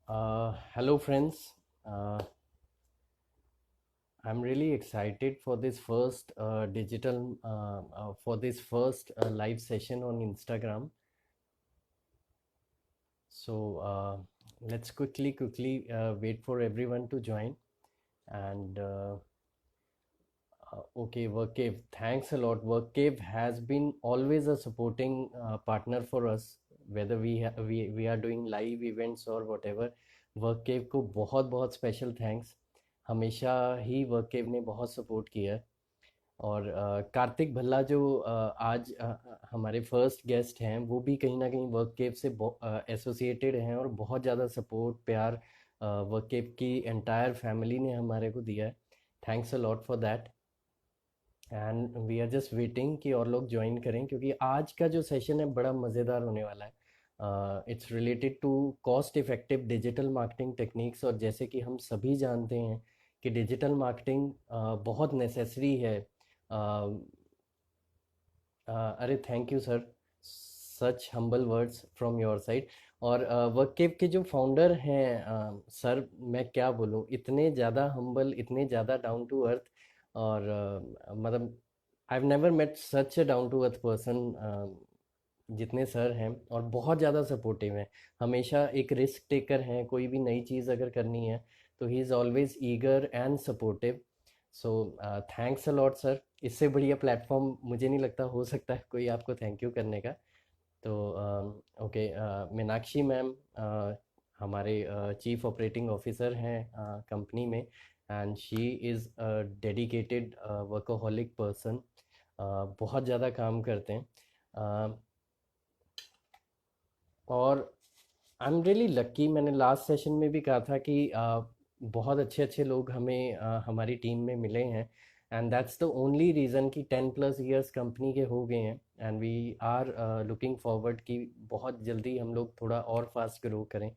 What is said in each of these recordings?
Hello, friends. I'm really excited for this first live session on Instagram. So let's quickly wait for everyone to join. And okay, Workcave, thanks a lot. Workcave has been always a supporting partner for us, whether we are doing live events or whatever. Workcave को बहुत बहुत special thanks. हमेशा ही वर्ककेव ने बहुत support किया है. और कार्तिक भल्ला जो आज हमारे फर्स्ट गेस्ट हैं, वो भी कहीं ना कहीं वर्ककेव से एसोसिएटेड हैं और बहुत ज़्यादा सपोर्ट प्यार वर्ककेव की एंटायर फैमिली ने हमारे को दिया है. Thanks a lot for that. And we are just waiting कि और लोग ज्वाइन करें, क्योंकि आज का जो सेशन है बड़ा मज़ेदार होने वाला है. It's related to cost effective digital marketing techniques. और जैसे कि हम सभी जानते हैं कि डिजिटल मार्केटिंग बहुत नेसेसरी है. अरे thank you sir, such humble words from your side. और वर्ककेव के जो फाउंडर हैं सर, मैं क्या बोलूँ, इतने ज़्यादा हम्बल, इतने ज़्यादा डाउन टू अर्थ. और मतलब I have never met such a down to earth person जितने सर हैं. और बहुत ज़्यादा सपोर्टिव हैं, हमेशा एक रिस्क टेकर हैं. कोई भी नई चीज़ अगर करनी है तो he is always eager and supportive. So thanks a lot sir. इससे बढ़िया प्लेटफॉर्म मुझे नहीं लगता हो सकता है कोई आपको थैंक यू करने का. तो ओके, मीनाक्षी मैम हमारे चीफ ऑपरेटिंग ऑफिसर हैं कंपनी में. And she is a dedicated workaholic person. बहुत ज़्यादा काम करते हैं. और आई एम रियली लक्की. मैंने लास्ट सेशन में भी कहा था कि बहुत अच्छे अच्छे लोग हमें हमारी टीम में मिले हैं. And that's the only reason कि 10+ इयर्स कंपनी के हो गए हैं. And we are looking forward कि बहुत जल्दी हम लोग थोड़ा और फास्ट ग्रो करें.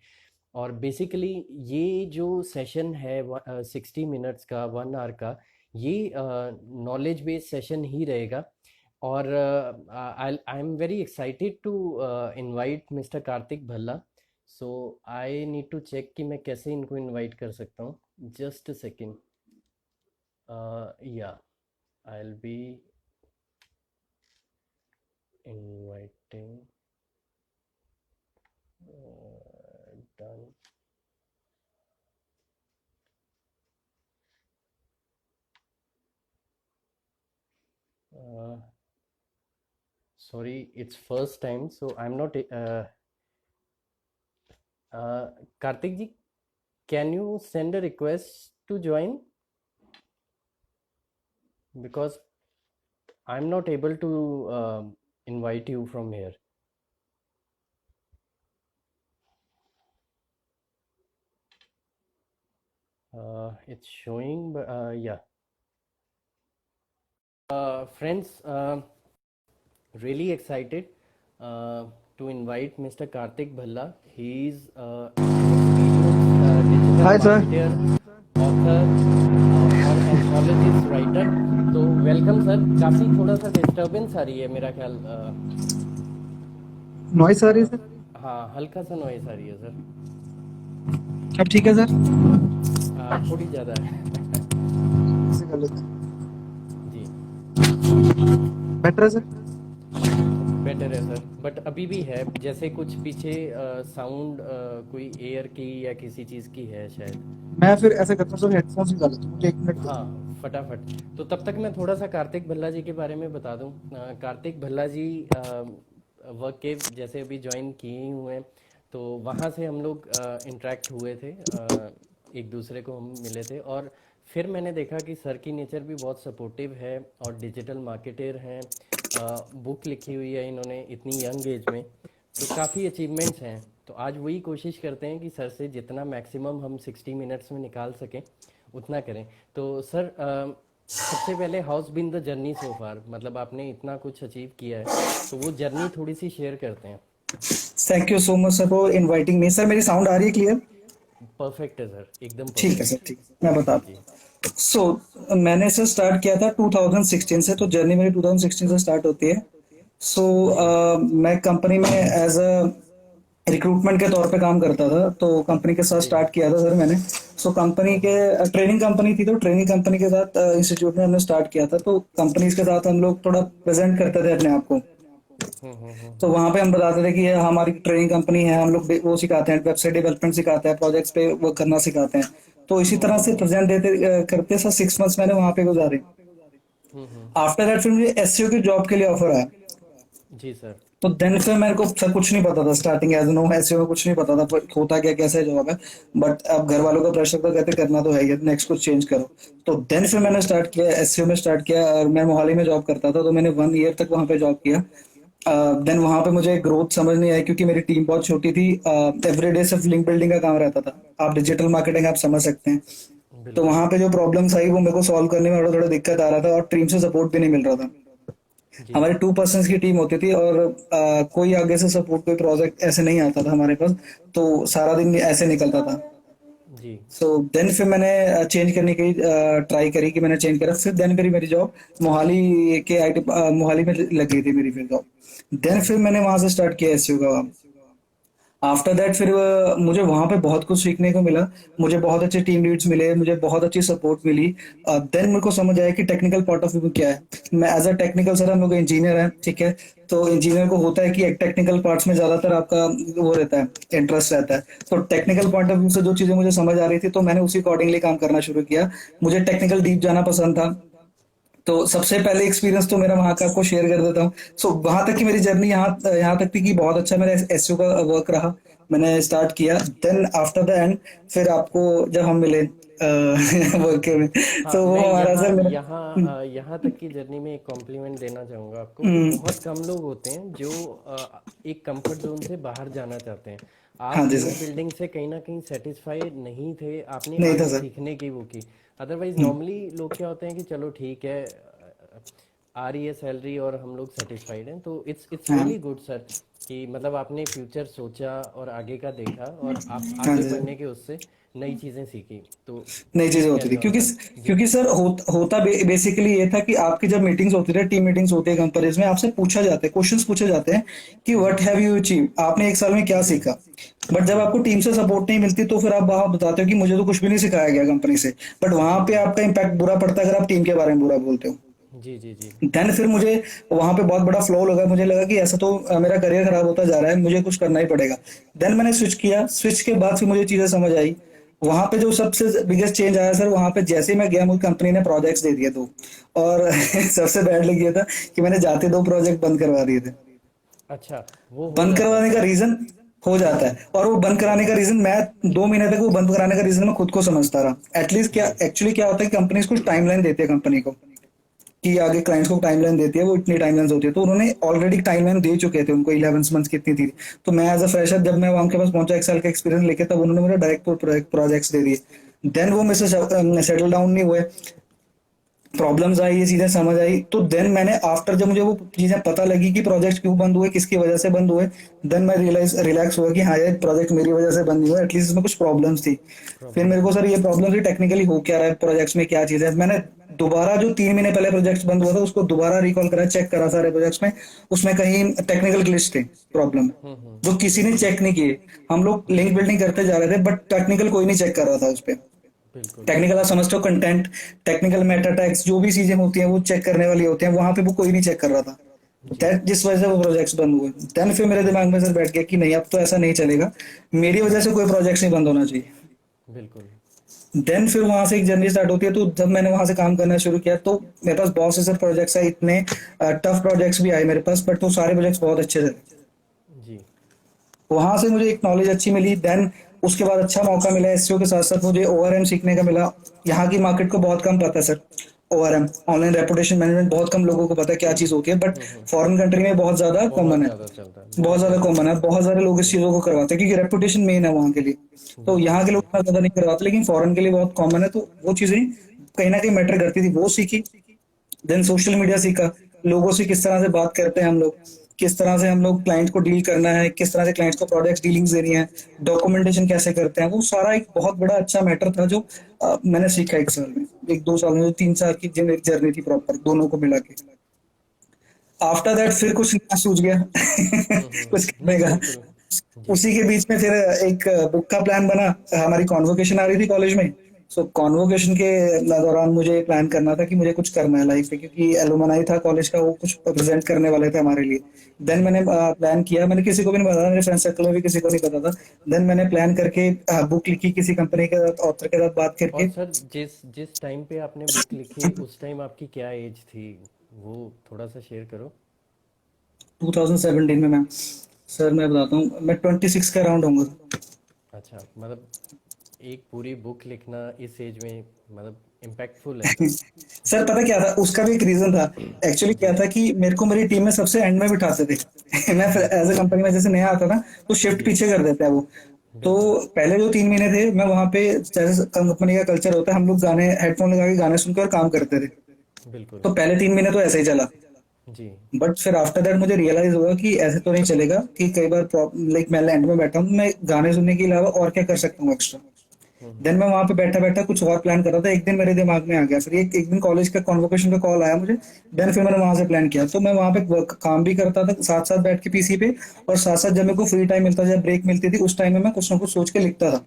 और बेसिकली ये जो सेशन है 60 मिनट्स का, 1 आवर का, ये नॉलेज बेस्ड सेशन ही रहेगा. और I am very excited to invite mister Kartik Bhalla. So I need to check कि मैं कैसे इनको इनवाइट कर सकता हूँ. Just a second. या I will be inviting. Done. Sorry, it's first time, so I'm not. Karthik ji, can you send a request to join? Because I'm not able to invite you from here. It's showing, but yeah. Friends, really excited to invite Mr. Karthik Bhalla. He is an experienced Hi, digital sir. marketer, author, और एंथोलॉजिस्ट writer. तो welcome sir. काफ़ी थोड़ा सा disturbance आ रही है मेरा ख्याल. Noise आ रही है सर? हाँ, हल्का सा नॉइस आ रही है सर. अब ठीक है सर? थोड़ी ज़्यादा है. ऐसे कर लेते हैं. जी. बेटर है सर? बेटर है सर, बट अभी भी है जैसे कुछ पीछे साउंड कोई एयर की या किसी चीज़ की है शायद. मैं फिर ऐसे करता हूँ सर, हेडफोन्स निकाल लेता हूँ, मुझे 1 मिनट दो. हाँ, फटाफट. तो तब तक मैं थोड़ा सा कार्तिक भल्ला जी के बारे में बता दूं. कार्तिक भल्ला जी वर्क के जैसे अभी ज्वाइन किए ही हुए हैं, तो वहाँ से हम लोग इंटरेक्ट हुए थे. एक दूसरे को हम मिले थे. और फिर मैंने देखा कि सर की नेचर भी बहुत सपोर्टिव है और डिजिटल मार्केटर हैं. बुक लिखी हुई है इन्होंने इतनी यंग एज में, तो काफ़ी अचीवमेंट्स हैं. तो आज वही कोशिश करते हैं कि सर से जितना मैक्सिमम हम 60 मिनट्स में निकाल सकें उतना करें. तो सर सबसे पहले how's been the journey so far, मतलब आपने इतना कुछ अचीव किया है, तो वो जर्नी थोड़ी सी शेयर करते हैं. Thank you so much sir for inviting me. Sir मेरी साउंड आ रही है क्लियर? परफेक्ट है सर, एकदम ठीक है सर, परफेक्ट. ठीक है, मैं बता. जी. सो मैंने सर स्टार्ट किया था 2016 से, तो जर्नी मेरी 2016 से स्टार्ट होती है. सो जी. मैं कंपनी में एज अ रिक्रूटमेंट के तौर पे काम करता था, तो कंपनी के साथ जी। स्टार्ट किया था सर मैंने। सो कंपनी के ट्रेनिंग कंपनी थी, तो ट्रेनिंग कंपनी के साथ इंस्टीट्यूट में हमने स्टार्ट किया था, तो कंपनीज के साथ हम लोग थोड़ा प्रेजेंट करते थे अपने आप को। तो हम्म। वहां पे हम बताते थे कि ये हमारी ट्रेनिंग कंपनी है, हम लोग वो सिखाते हैं, वेबसाइट डेवलपमेंट सिखाते हैं, प्रोजेक्ट्स पे वर्क करना सिखाते हैं। तो इसी तरह से प्रेजेंट देते करते सर 6 मंथ्स मैंने वहां पे गुजारे। हम्म। आफ्टर दैट फिर मुझे एससीओ की जॉब के लिए ऑफर आया। जी सर। तो देन फिर मेरे को सर कुछ नहीं पता था, स्टार्टिंग एज नो एसईओ में कुछ नहीं पता था पर होता क्या कैसे जॉब है। बट अब घर वालों का प्रेशर तो कहते करना तो है ही, नेक्स्ट कुछ चेंज करो। तो देन फिर जी। मैंने स्टार्ट किया एसईओ में, स्टार्ट किया, और मैं मोहाली में जॉब करता था, तो मैंने 1 ईयर तक वहां पे जॉब किया। देन वहां पे मुझे ग्रोथ समझ नहीं आई क्योंकि मेरी टीम बहुत छोटी थी। एवरीडे सिर्फ लिंक बिल्डिंग का काम रहता था, आप डिजिटल मार्केटिंग आप समझ सकते हैं। तो बिल्कुल। वहां पे जो प्रॉब्लम्स आई वो मेरे को सॉल्व करने में थोड़ा थोड़ा दिक्कत आ रहा था, और टीम से सपोर्ट भी नहीं मिल रहा था। जी। हमारे 2 पर्सन की टीम होती थी, और कोई आगे से सपोर्ट, कोई प्रोजेक्ट ऐसे नहीं आता था हमारे पास। तो सारा दिन ऐसे निकलता था। जी। सो देन फिर मैंने चेंज करने की ट्राई करी कि मैंने चेंज करा, फिर देन फिर मेरी जॉब मोहाली के आईटी मोहाली में लग गई थी मेरी फिर जॉब। देन फिर मैंने वहां से स्टार्ट किया एसईओ का काम। आफ्टर दैट फिर मुझे वहां पे बहुत कुछ सीखने को मिला। मुझे बहुत अच्छे टीम लीड्स मिले, मुझे बहुत अच्छी सपोर्ट मिली। देन मेरे को समझ आया कि टेक्निकल पार्ट ऑफ व्यू क्या है। मैं एज अ टेक्निकल, सर हम लोग इंजीनियर हैं, ठीक है। तो इंजीनियर को होता है कि टेक्निकल पार्ट्स में ज्यादातर आपका वो रहता है, इंटरेस्ट रहता है। तो टेक्निकल पॉइंट ऑफ व्यू से जो चीजें मुझे समझ आ रही थी, तो मैंने उसी अकॉर्डिंगली काम करना शुरू किया। मुझे टेक्निकल डीप जाना पसंद था। तो सबसे पहले एक्सपीरियंस तो मेरा वहाँ का आपको शेयर कर देता हूँ। सो वहां तक की मेरी जर्नी यहाँ यहाँ तक थी कि बहुत अच्छा मेरा एसईओ का वर्क रहा। मैंने स्टार्ट किया, देन आफ्टर द एंड फिर आपको जब हम मिले वर्क में, हाँ, तो वो मैं हमारा यहाँ सर मेरा। यहाँ तक की जर्नी में एक कॉम्प्लीमेंट देना चाहूँगा आपको कि हम्म, बहुत कम लोग होते हैं जो एक कंफर्ट जोन से बाहर जाना चाहते हैं। आप हाँ जी लिंक सर। बिल्डिंग से कहीं ना कहीं सेटिस्फाइड नहीं थे, आपने नहीं था आगे सर। सीखने की वो की। अदरवाइज हम्म, नॉर्मली लोग क्या होते हैं कि चलो ठीक है, आ रही है सैलरी और हम लोग सेटिस्फाइड हैं, तो इट्स हाँ रियली गुड सर कि मतलब आपने फ्यूचर सोचा और आगे का देखा और आप हाँ आगे जी बढ़ने सर। के उससे नई चीज़ें सीखी। तो नई प्लीज़ चीजें होती थी कैरी ऑन क्योंकि सर। जी। क्योंकि सर होता बेसिकली ये था कि आपकी जब मीटिंग्स होती थी, टीम मीटिंग्स होती है कंपनीज में, आपसे पूछा जाता है, क्वेश्चंस पूछे जाते हैं कि जी। व्हाट हैव यू अचीव, आपने 1 साल में क्या सीखा। बट जब जी। आपको टीम से सपोर्ट नहीं मिलती, तो फिर आप वहां बताते हो कि मुझे तो कुछ भी नहीं सिखाया गया कंपनी से। बट वहां जी। पे जी। आपका इम्पैक्ट बुरा पड़ता है अगर आप टीम के बारे में बुरा बोलते हो। जी। जी। जी। देन फिर मुझे वहां पे बहुत बड़ा फ्लॉ लगा, मुझे लगा कि ऐसा तो मेरा करियर खराब होता जा रहा है, मुझे कुछ करना ही पड़ेगा। देन मैंने स्विच किया, स्विच के बाद फिर मुझे चीजें समझ आई। वहां पे जो सबसे बिगेस्ट चेंज आया सर, वहां पे जैसे ही मैं गया मुझे कंपनी ने प्रोजेक्ट्स दे दिए 2। और सबसे बैड लग गया था कि मैंने जाते 2 प्रोजेक्ट बंद करवा दिए थे। अच्छा, वो हो बंद जाता है करवाने का सर। रीजन हो जाता है, और वो बंद कराने का रीजन मैं 2 महीने तक वो बंद कराने का रीजन मैं खुद को समझता रहा। एटलीस्ट क्या जी। एक्चुअली क्या होता है कि कंपनीज कुछ टाइमलाइन देती है कंपनी को, कि आगे क्लाइंट्स को टाइमलाइन देती है, वो इतनी टाइमलाइन होती है, तो उन्होंने ऑलरेडी टाइमलाइन दे चुके थे उनको 11 मंथ्स कितनी थी। तो मैं एज अ फ्रेशर जब मैं वहां के पास पहुंचा 1 साल का एक्सपीरियंस लेके, तब उन्होंने मुझे डायरेक्ट प्रोजेक्ट्स दे दिए। देन वो मेरे से सेटल डाउन नहीं हुए, प्रॉब्लम्स आई, ये चीजें समझ आई। तो देन मैंने आफ्टर जब मुझे वो चीजें पता लगी कि प्रोजेक्ट क्यों बंद हुए, किसकी वजह से बंद हुए, देन मैं रिलैक्स हुआ कि हाँ ये प्रोजेक्ट मेरी वजह से बंद नहीं हुआ, एटलीस्ट इसमें कुछ प्रॉब्लम्स थी। फिर प्रॉब्लम मेरे को थी। सर ये प्रॉब्लम थी टेक्निकली हो क्या रहा है प्रोजेक्ट्स में, क्या चीज है। मैंने दोबारा जो 3 महीने पहले प्रोजेक्ट बंद हुआ था उसको दोबारा रिकॉल करा, चेक करा सारे प्रोजेक्ट्स में, उसमें कहीं टेक्निकल ग्लिच थे, प्रॉब्लम जो किसी ने चेक नहीं किए। हम लोग लिंक बिल्डिंग करते जा रहे थे, बट टेक्निकल कोई नहीं चेक कर रहा था उस पर। बिल्कुल। टेक्निकल आप समझते हो, कंटेंट, टेक्निकल मेटा टैग्स, जो भी चीजें होती हैं वो चेक करने वाली होती हैं, वहां पे वो कोई नहीं चेक कर रहा था। जी। दैट जिस वजह से वो प्रोजेक्ट्स बंद हुए। देन फिर मेरे दिमाग में सर बैठ गया कि नहीं अब तो ऐसा नहीं चलेगा, मेरी वजह से कोई प्रोजेक्ट्स नहीं बंद होना चाहिए। बिल्कुल। देन फिर वहां से एक जर्नी स्टार्ट होती है। तो जब मैंने वहां से काम करना शुरू किया, तो मेरे पास बहुत से सर प्रोजेक्ट्स आए, इतने टफ प्रोजेक्ट्स भी आए मेरे पास, बट वो सारे प्रोजेक्ट्स बहुत अच्छे थे। जी। वहां से मुझे एक नॉलेज अच्छी मिली। देन उसके बाद अच्छा मौका मिला एसईओ के साथ साथ मुझे ओआरएम सीखने का मिला। यहाँ की मार्केट को बहुत कम पता है sir, ORM, online reputation management, बहुत कम लोगों को पता है क्या चीज होती है, बट फॉरेन कंट्री में बहुत ज्यादा बहुत कॉमन है। ज़्यादा चलता है, बहुत बहुत ज्यादा ज़्यादा कॉमन चलता है, बहुत सारे लोग है। इस जी। चीजों को करवाते हैं क्योंकि रेपुटेशन मेन है वहां के लिए। तो यहाँ बिल्कुल। के लोग इतना ज्यादा नहीं करवाते, लेकिन फॉरेन के लिए बहुत कॉमन है, तो वो चीजें कहीं ना कहीं मैटर करती थी, वो सीखी। देन सोशल मीडिया सीखा, लोगों से किस तरह से बात करते हैं हम लोग, किस तरह से हम लोग क्लाइंट को डील करना है, किस तरह से क्लाइंट्स को प्रोडक्ट्स डीलिंग्स देनी है, डॉक्यूमेंटेशन कैसे करते हैं, वो सारा एक बहुत बड़ा अच्छा मैटर था जो मैंने सीखा 1 साल में, 1-2 साल में, जो 3 साल की जो मेरी जर्नी थी प्रॉपर दोनों को मिला के। आफ्टर दैट फिर कुछ नया सूझ गया कुछ करने नहीं, का। बिल्कुल। जी। उसी के बीच में फिर एक बुक का प्लान बना। हमारी कॉन्वोकेशन आ रही थी कॉलेज में। सो कॉन्वोकेशन के दौरान मुझे प्लान करना था कि मुझे कुछ करना है लाइफ में, क्योंकि एलुमनाई था कॉलेज का, वो कुछ प्रेजेंट करने वाले थे हमारे लिए। देन जी। मैंने प्लान किया, मैंने किसी को भी नहीं बताया, मेरे फ्रेंड सर्कल में भी किसी को नहीं पता था। देन मैंने प्लान करके बुक लिखी किसी कंपनी के साथ, ऑथर के साथ बात और करके। सर जिस जिस टाइम पे आपने बुक लिखी उस टाइम आपकी क्या एज थी, वो थोड़ा सा शेयर करो। 2017 में मैं, सर मैं बताता हूँ, मैं 26 का अराउंड होऊंगा। अच्छा, मतलब एक पूरी बुक लिखना इस एज में मतलब इम्पैक्टफुल है सर। सर पता क्या था, उसका भी एक रीजन था। एक्चुअली क्या जी। था कि मेरे को मेरी टीम में सबसे एंड में बिठाते थे। मैं जी। एज ए कंपनी में जैसे नया आता ना, तो शिफ्ट जी। पीछे कर देते हैं वो। तो बिल्कुल। पहले जो 3 महीने थे, मैं वहां पे, जैसे कंपनी का कल्चर होता है, हम लोग गाने हेडफोन लगा के गाने सुनकर काम करते थे। बिल्कुल। तो पहले 3 महीने तो ऐसे ही चला। जी। बट फिर आफ्टर दैट मुझे रियलाइज हुआ कि ऐसे तो नहीं चलेगा, कि कई बार लाइक मैं लैंड में बैठा हूँ, मैं गाने सुनने के अलावा और क्या कर सकता हूँ एक्स्ट्रा। देन मैं वहां पे बैठा बैठा कुछ और प्लान कर रहा था, एक दिन मेरे दिमाग में आ गया, फिर एक दिन कॉलेज का कॉन्वोकेशन का कॉल आया मुझे। देन फिर मैंने वहां से प्लान किया, तो मैं वहां पे काम भी करता था साथ साथ बैठ के पीसी पे। और साथ साथ जब मेरे को फ्री टाइम मिलता था, जब ब्रेक मिलती थी, उस टाइम में मैं कुछ ना कुछ सोच के लिखता था,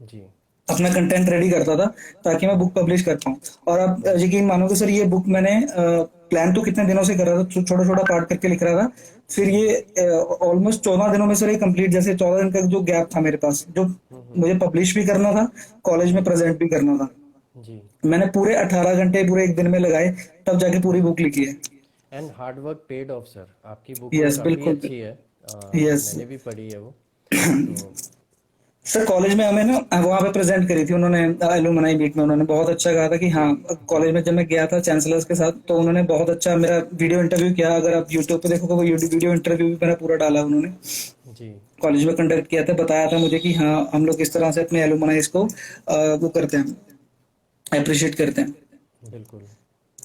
जी। अपना कंटेंट रेडी करता था, ताकि मैं बुक पब्लिश कर पाऊँ। और आप जी। यकीन मानोगे सर, ये बुक मैंने प्लान तो कितने दिनों से कर रहा था, छोटा छोटा पार्ट करके लिख रहा था। फिर जी। ये ऑलमोस्ट 14 दिनों में सर ये कंप्लीट, जैसे 14 दिन का जो गैप था मेरे पास, जो मुझे पब्लिश भी करना था, कॉलेज में जी। प्रेजेंट भी करना था, जी। मैंने पूरे 18 घंटे पूरे एक दिन में लगाए, तब जाके पूरी बुक लिखी है। And hard work paid of sir, आपकी बुक यस काफ़ी बिल्कुल। अच्छी है। यस। मैंने भी पढ़ी है वो। तो सर कॉलेज में हमें ना वहाँ पे प्रेजेंट करी थी उन्होंने, एलुमनाई मीट में उन्होंने बहुत अच्छा कहा था कि हाँ। जी। कॉलेज में जब मैं गया था चांसलर्स के साथ, तो उन्होंने बहुत अच्छा मेरा वीडियो इंटरव्यू किया। अगर आप यूट्यूब पे देखोगे, वो वीडियो इंटरव्यू भी मेरा पूरा डाला उन्होंने। जी। कॉलेज में कंडक्ट किया था, बताया था मुझे कि हाँ हम लोग किस तरह से अपने एलुमनाइज को वो करते हैं, अप्रिशिएट करते हैं। बिल्कुल।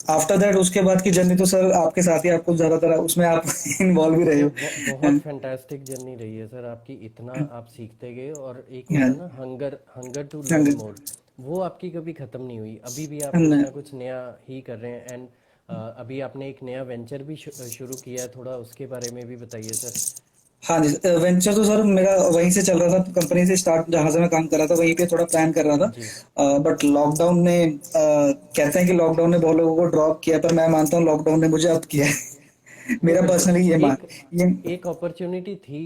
आफ्टर दैट उसके बाद की जर्नी तो सर आपके साथ ही, आपको ज्यादातर उसमें आप इन्वॉल्व भी रहे ये हो। बहुत फैंटास्टिक जर्नी रही है सर आपकी, इतना आप सीखते गए और एक होता हाँ, है ना हंगर, हंगर टू लर्न हाँ, मोर, वो आपकी कभी ख़त्म नहीं हुई, अभी भी आप कुछ हाँ, ना कुछ नया ही कर रहे हैं। एंड अभी आपने एक नया वेंचर भी शुरू किया है, थोड़ा उसके बारे में भी बताइए सर। हाँ जी। वेंचर तो सर मेरा वहीं से चल रहा था, कंपनी से स्टार्ट, जहां से मैं काम कर रहा था वहीं पे थोड़ा प्लान कर रहा जी। था। बट लॉकडाउन ने कहते हैं कि लॉकडाउन ने बहुत लोगों को ड्रॉप किया, पर मैं मानता हूँ लॉकडाउन ने मुझे अप किया है। नहीं, मेरा बिल्कुल। पर्सनली एक ये। एक अपॉर्चुनिटी थी,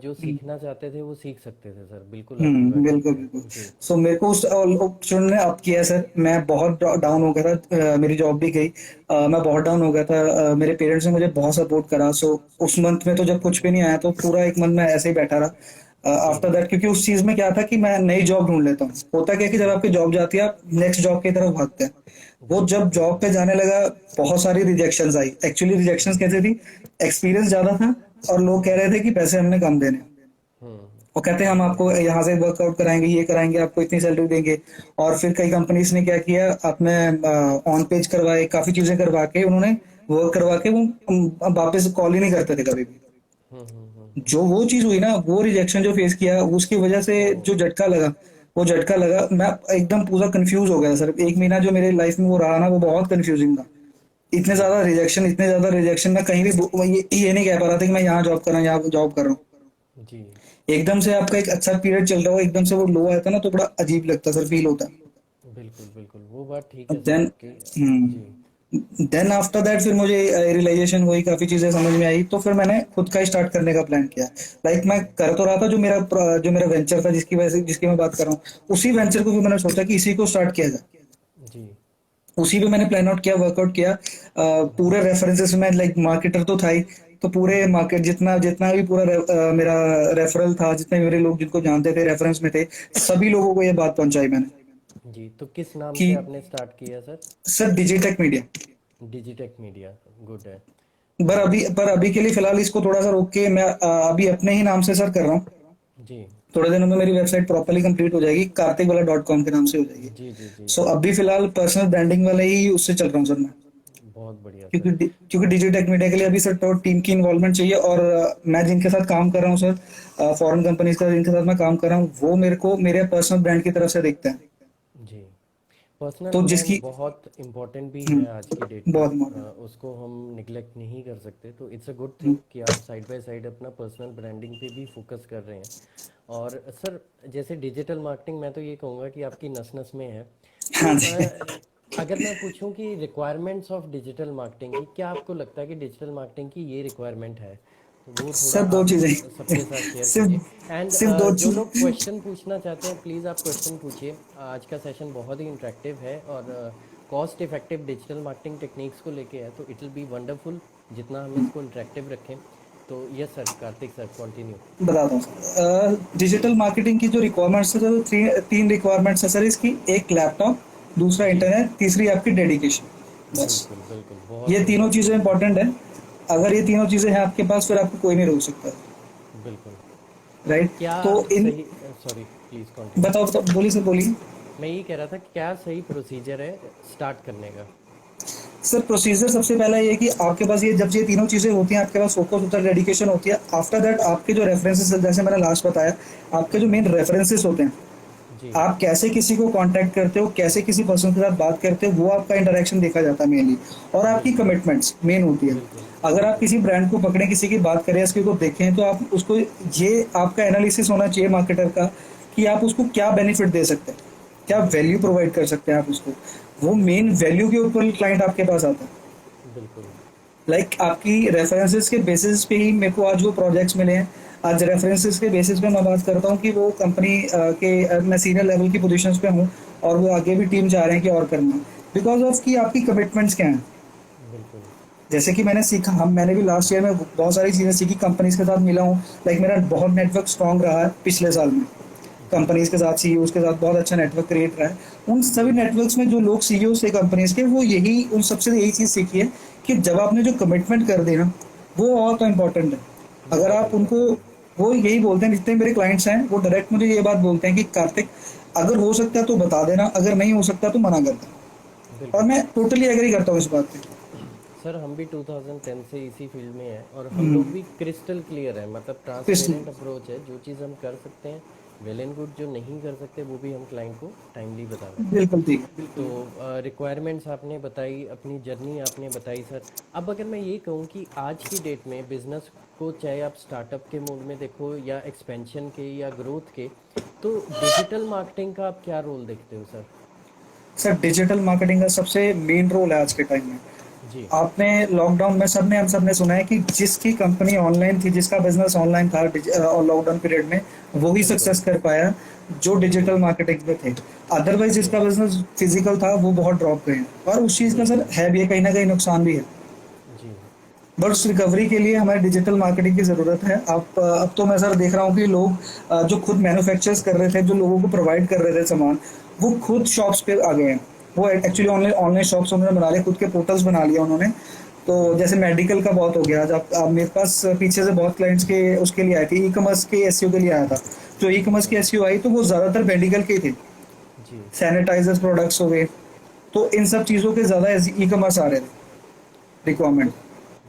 जो सीखना चाहते थे वो सीख सकते थे सर, बिल्कुल आपकी बात ठीक बिल्कुल है। बिल्कुल। जी। सो मेरे को उस opportunity ने अप किया सर। मैं बहुत डाउन हो गया था, मेरी जॉब भी गई। मैं बहुत डाउन हो गया था। मेरे पेरेंट्स ने मुझे बहुत सपोर्ट करा। सो उस मंथ में तो जब कुछ भी नहीं आया, तो पूरा एक मंथ मैं ऐसे ही बैठा रहा। जी। आफ्टर दैट, क्योंकि उस चीज में क्या था कि मैं नई जॉब ढूंढ लेता हूँ। होता क्या है कि जब जी। आपकी जॉब जाती है, आप नेक्स्ट जॉब की तरफ भागते हैं। वो जी। जब जॉब बिल्कुल। पे जाने लगा, बहुत सारी रिजेक्शंस आई। एक्चुअली रिजेक्शंस कैसे थी, एक्सपीरियंस ज्यादा था, और लोग कह रहे थे कि पैसे हमने कम देने, वो कहते हैं हम आपको यहाँ से वर्कआउट कराएंगे, ये कराएंगे, आपको इतनी सैलरी देंगे। और फिर कई कंपनीज ने क्या किया, अपने ऑन पेज करवाए, काफी चीजें करवा के उन्होंने वर्क करवा के वो वापस कॉल ही नहीं करते थे कभी भी। जो वो चीज हुई ना, वो रिजेक्शन जो फेस किया, उसकी वजह से ओ। जो झटका लगा, वो झटका लगा, मैं एकदम पूरा कंफ्यूज हो गया सर। एक महीना जो मेरे लाइफ में वो रहा ना, वो बहुत कंफ्यूजिंग था। इतने जी। ज्यादा रिजेक्शन, इतने ज्यादा रिजेक्शन, मैं कहीं भी ये नहीं कह पा रहा था कि मैं यहाँ जॉब कर रहा हूँ, यहाँ जॉब कर रहा हूँ। जी। एकदम से आपका एक अच्छा पीरियड चल रहा हो, एकदम से वो लो आता है ना, तो बड़ा अजीब लगता है सर, फील होता है। बिल्कुल बिल्कुल, वो बात ठीक है सर देन आपकी। जी। देन आफ्टर दैट फिर मुझे रियलाइजेशन हुई, काफी चीजें समझ में आई, तो फिर मैंने खुद का स्टार्ट करने का प्लान किया। मैं कर तो रहा था, जो मेरा वेंचर था, जिसकी वजह से जिसकी मैं बात कर रहा हूँ, उसी वेंचर को भी मैंने सोचा कि इसी को स्टार्ट किया जाए। जी। उसी पे मैंने प्लान आउट किया, वर्कआउट किया। पूरे रेफरेंसेस में, लाइक मार्केटर तो था ही, तो पूरे मार्केट जितना जितना भी पूरा मेरा रेफरल था, जितने भी मेरे लोग जिनको जानते थे, रेफरेंस में थे, सभी लोगों को ये बात पहुंचाई मैंने जी, तो किस नाम कि से आपने स्टार्ट किया sir? Sir Digitek media. Digitek media, good है। पर तो अभी के लिए फिलहाल इसको थोड़ा सा रोक के, मैं अभी अपने ही नाम से सर कर रहा हूँ। जी। थोड़े दिनों में मेरी वेबसाइट प्रॉपर्ली कंप्लीट हो जाएगी, कार्तिकवाला.com के नाम से हो जाएगी। जी। जी। जी। सो अभी फिलहाल पर्सनल ब्रांडिंग वाले ही उससे चल रहा हूँ सर मैं। बहुत बढ़िया सर। क्योंकि डिजिटेक मीडिया के लिए अभी सर तो टीम की इन्वॉल्वमेंट चाहिए। और मैं जिनके साथ काम कर रहा हूँ सर, फॉरेन कंपनीज का जिनके साथ मैं काम कर रहा हूँ, वो मेरे को मेरे पर्सनल ब्रांड की तरफ से देखते हैं। जी। पर्सनल तो ब्रांड जिसकी बहुत इम्पोर्टेंट भी हम्म, है आज की डेट में। बहुत बहुत उसको हम निगलेक्ट नहीं कर सकते, तो it's a good hmm, thing कि आप साइड बाय साइड अपना पर्सनल ब्रांडिंग पे भी फोकस कर रहे हैं। और सर, जैसे डिजिटल मार्केटिंग, मैं तो ये कहूँगा कि आपकी नस नस में है। तो हाँ जी। अगर मैं पूछूं कि रिक्वायरमेंट्स ऑफ डिजिटल मार्केटिंग की, क्या आपको लगता है कि डिजिटल मार्केटिंग की ये रिक्वायरमेंट है, तो वो थोड़ा सर दो आप चीजें सबके साथ शेयर कीजिए। सिर्फ एंड सिर्फ दो जो चीज लोग क्वेश्चन पूछना चाहते हैं, प्लीज़ आप क्वेश्चन पूछिए। आज का सेशन बहुत ही इंटरेक्टिव है और cost effective digital marketing techniques को लेके है, तो इट विल बी वंडरफुल जितना हम इसको इंटरेक्टिव रखें। तो yes sir, Kartik sir continue. बताता हूँ। डिजिटल मार्केटिंग की जो रिक्वायरमेंट्स है, जो तीन रिक्वायरमेंट्स है सर इसकी। एक लैपटॉप, दूसरा जी, इंटरनेट, तीसरी आपकी डेडिकेशन। बस बिल्कुल बिल्कुल, बहुत ये तीनों सुंदर चीज़ें बोला सर। इंपॉर्टेंट है। अगर ये तीनों चीज़ें हैं आपके पास, फिर आपको कोई नहीं रोक सकता। बिल्कुल। राइट। क्या तो इन सही, सॉरी प्लीज़ कंटिन्यू। बताओ बताओ, बोलिए सर बोलिए। मैं ये कह रहा था कि क्या सही प्रोसीजर है स्टार्ट करने का। सर प्रोसीजर सबसे पहला ये है कि आपके पास ये जब ये तीनों चीज़ें होती हैं, आपके पास फोकस होता है, डेडिकेशन होती है। आफ्टर दैट आपके जो रेफरेंसेस, जैसे मैंने लास्ट बताया, आपके जो मेन रेफरेंसेस होते हैं, जी, आप कैसे किसी को कांटेक्ट करते हो, कैसे किसी पर्सन के साथ बात करते हो, वो आपका इंटरेक्शन देखा जाता है मेनली। और आपकी बिल्कुल कमिटमेंट्स मेन होती है। बिल्कुल अगर आप बिल्कुल। किसी ब्रांड को पकड़ें, किसी की बात करें, इसके को देखें, तो आप उसको, ये आपका एनालिसिस होना चाहिए मार्केटर का, कि आप उसको क्या बेनिफिट दे सकते हैं, क्या बिल्कुल वैल्यू प्रोवाइड कर सकते हैं आप उसको। वो मेन बिल्कुल वैल्यू के ऊपर क्लाइंट आपके पास आता है। बिल्कुल। आपकी रेफरेंसेस के बेसिस पे ही मेरे को आज वो प्रोजेक्ट्स मिले हैं। आज रेफरेंसेस के बेसिस पे मैं बात करता हूँ कि वो कंपनी मैं सीनियर लेवल की पोजीशंस पे हूँ, और वो आगे भी टीम चाह रहे हैं कि और करना, बिकॉज ऑफ कि आपकी कमिटमेंट्स क्या हैं। बिल्कुल जैसे कि मैंने सीखा, हम मैंने भी लास्ट ईयर में बहुत सारी चीज़ें सीखी, कंपनीज के साथ मिला हूँ। मेरा बहुत नेटवर्क स्ट्रांग रहा है पिछले साल में। जी कंपनीज के साथ, सीईओ के साथ बहुत अच्छा नेटवर्क क्रिएट रहा है। उन सभी जी नेटवर्क्स में जो लोग सीईओ थे कंपनीज के, वो यही उन सबसे यही चीज़ सीखी है कि जब आपने जो कमिटमेंट कर दी ना, वो और तो इम्पोर्टेंट है। अगर बहुत आप उनको, इम्पोर्टेंट है। वो यही बोलते हैं, जितने मेरे क्लाइंट्स हैं वो डायरेक्ट मुझे ये बात बोलते हैं कि कार्तिक, अगर हो सकता है तो बता देना, अगर नहीं हो सकता तो मना कर देना। और बिल्कुल। मैं टोटली एग्री करता हूँ इस बात पे। सर हम भी 2010 से इसी फील्ड में हैं और हम लोग भी क्रिस्टल क्लियर है, मतलब इसलिए ट्रांसपेरेंट अप्रोच है। जो चीज़ हम कर सकते हैं वेल एंड गुड, जो नहीं कर सकते वो भी हम क्लाइंट को टाइमली बता देते हैं। बिल्कुल ठीक है। तो रिक्वायरमेंट्स आपने बताई, अपनी जर्नी आपने बताई सर। अब अगर मैं ये कहूँ कि आज की डेट में बिजनेस को, चाहे आप स्टार्टअप के मोड में देखो या एक्सपेंशन के या ग्रोथ के, तो डिजिटल मार्केटिंग का आप क्या रोल देखते हो सर। सर डिजिटल मार्केटिंग का सबसे मेन रोल है आज के टाइम में। जी, आपने लॉकडाउन में, सबने हम सबने सुना है कि जिसकी कंपनी ऑनलाइन थी, जिसका बिजनेस ऑनलाइन था और लॉकडाउन पीरियड में, वो ही बिल्कुल। सक्सेस कर पाया जो जी डिजिटल मार्केटिंग में थे। अदरवाइज जी जिसका बिजनेस फिजिकल था, वो बहुत ड्रॉप गए हैं। और उस चीज़ का सर बिल्कुल। है भी है, कहीं ना कहीं नुकसान भी है। जी बट उस रिकवरी के लिए हमें डिजिटल मार्केटिंग की ज़रूरत है। अब तो मैं सर देख रहा हूँ कि लोग जो खुद मैन्युफैक्चर्स कर रहे थे, जो लोगों को प्रोवाइड कर रहे थे सामान, वो खुद जी शॉप्स पे आ गए हैं। वो जी एक्चुअली ऑनलाइन ऑनलाइन शॉप्स उन्होंने बना लिया, खुद के पोर्टल्स बना लिया उन्होंने। तो जी जैसे मेडिकल का बहुत हो गया। जब अब मेरे पास पीछे से बहुत क्लाइंट्स के उसके लिए आए थे, ई कॉमर्स के एसईओ के लिए आया था। जो ई कॉमर्स अच्छा। के एसईओ आई, तो वो ज़्यादातर मेडिकल के ही थे। जी सैनिटाइजर्स प्रोडक्ट्स हो गए। तो इन सब चीज़ों के ज़्यादा ई कॉमर्स आ रहे थे तो रिक्वायरमेंट।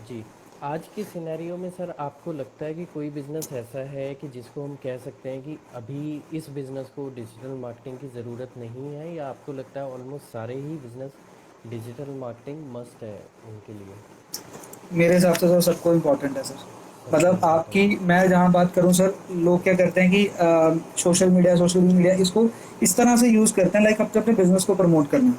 जी, आज के सिनेरियो में सर आपको लगता है कि कोई बिज़नेस ऐसा है कि जिसको हम कह सकते हैं कि अभी इस बिज़नेस को डिजिटल मार्केटिंग की ज़रूरत नहीं है, या आपको लगता है ऑलमोस्ट सारे ही बिज़नेस डिजिटल मार्केटिंग मस्ट है उनके लिए। मेरे हिसाब से तो सबको इम्पोर्टेंट है सर। सबको मतलब इम्पोर्टेंट आपकी, है। मैं जहाँ बात करूँ सर, लोग क्या करते हैं कि सोशल मीडिया इसको इस तरह से यूज़ करते हैं, अपने अपने बिजनेस को प्रमोट करना।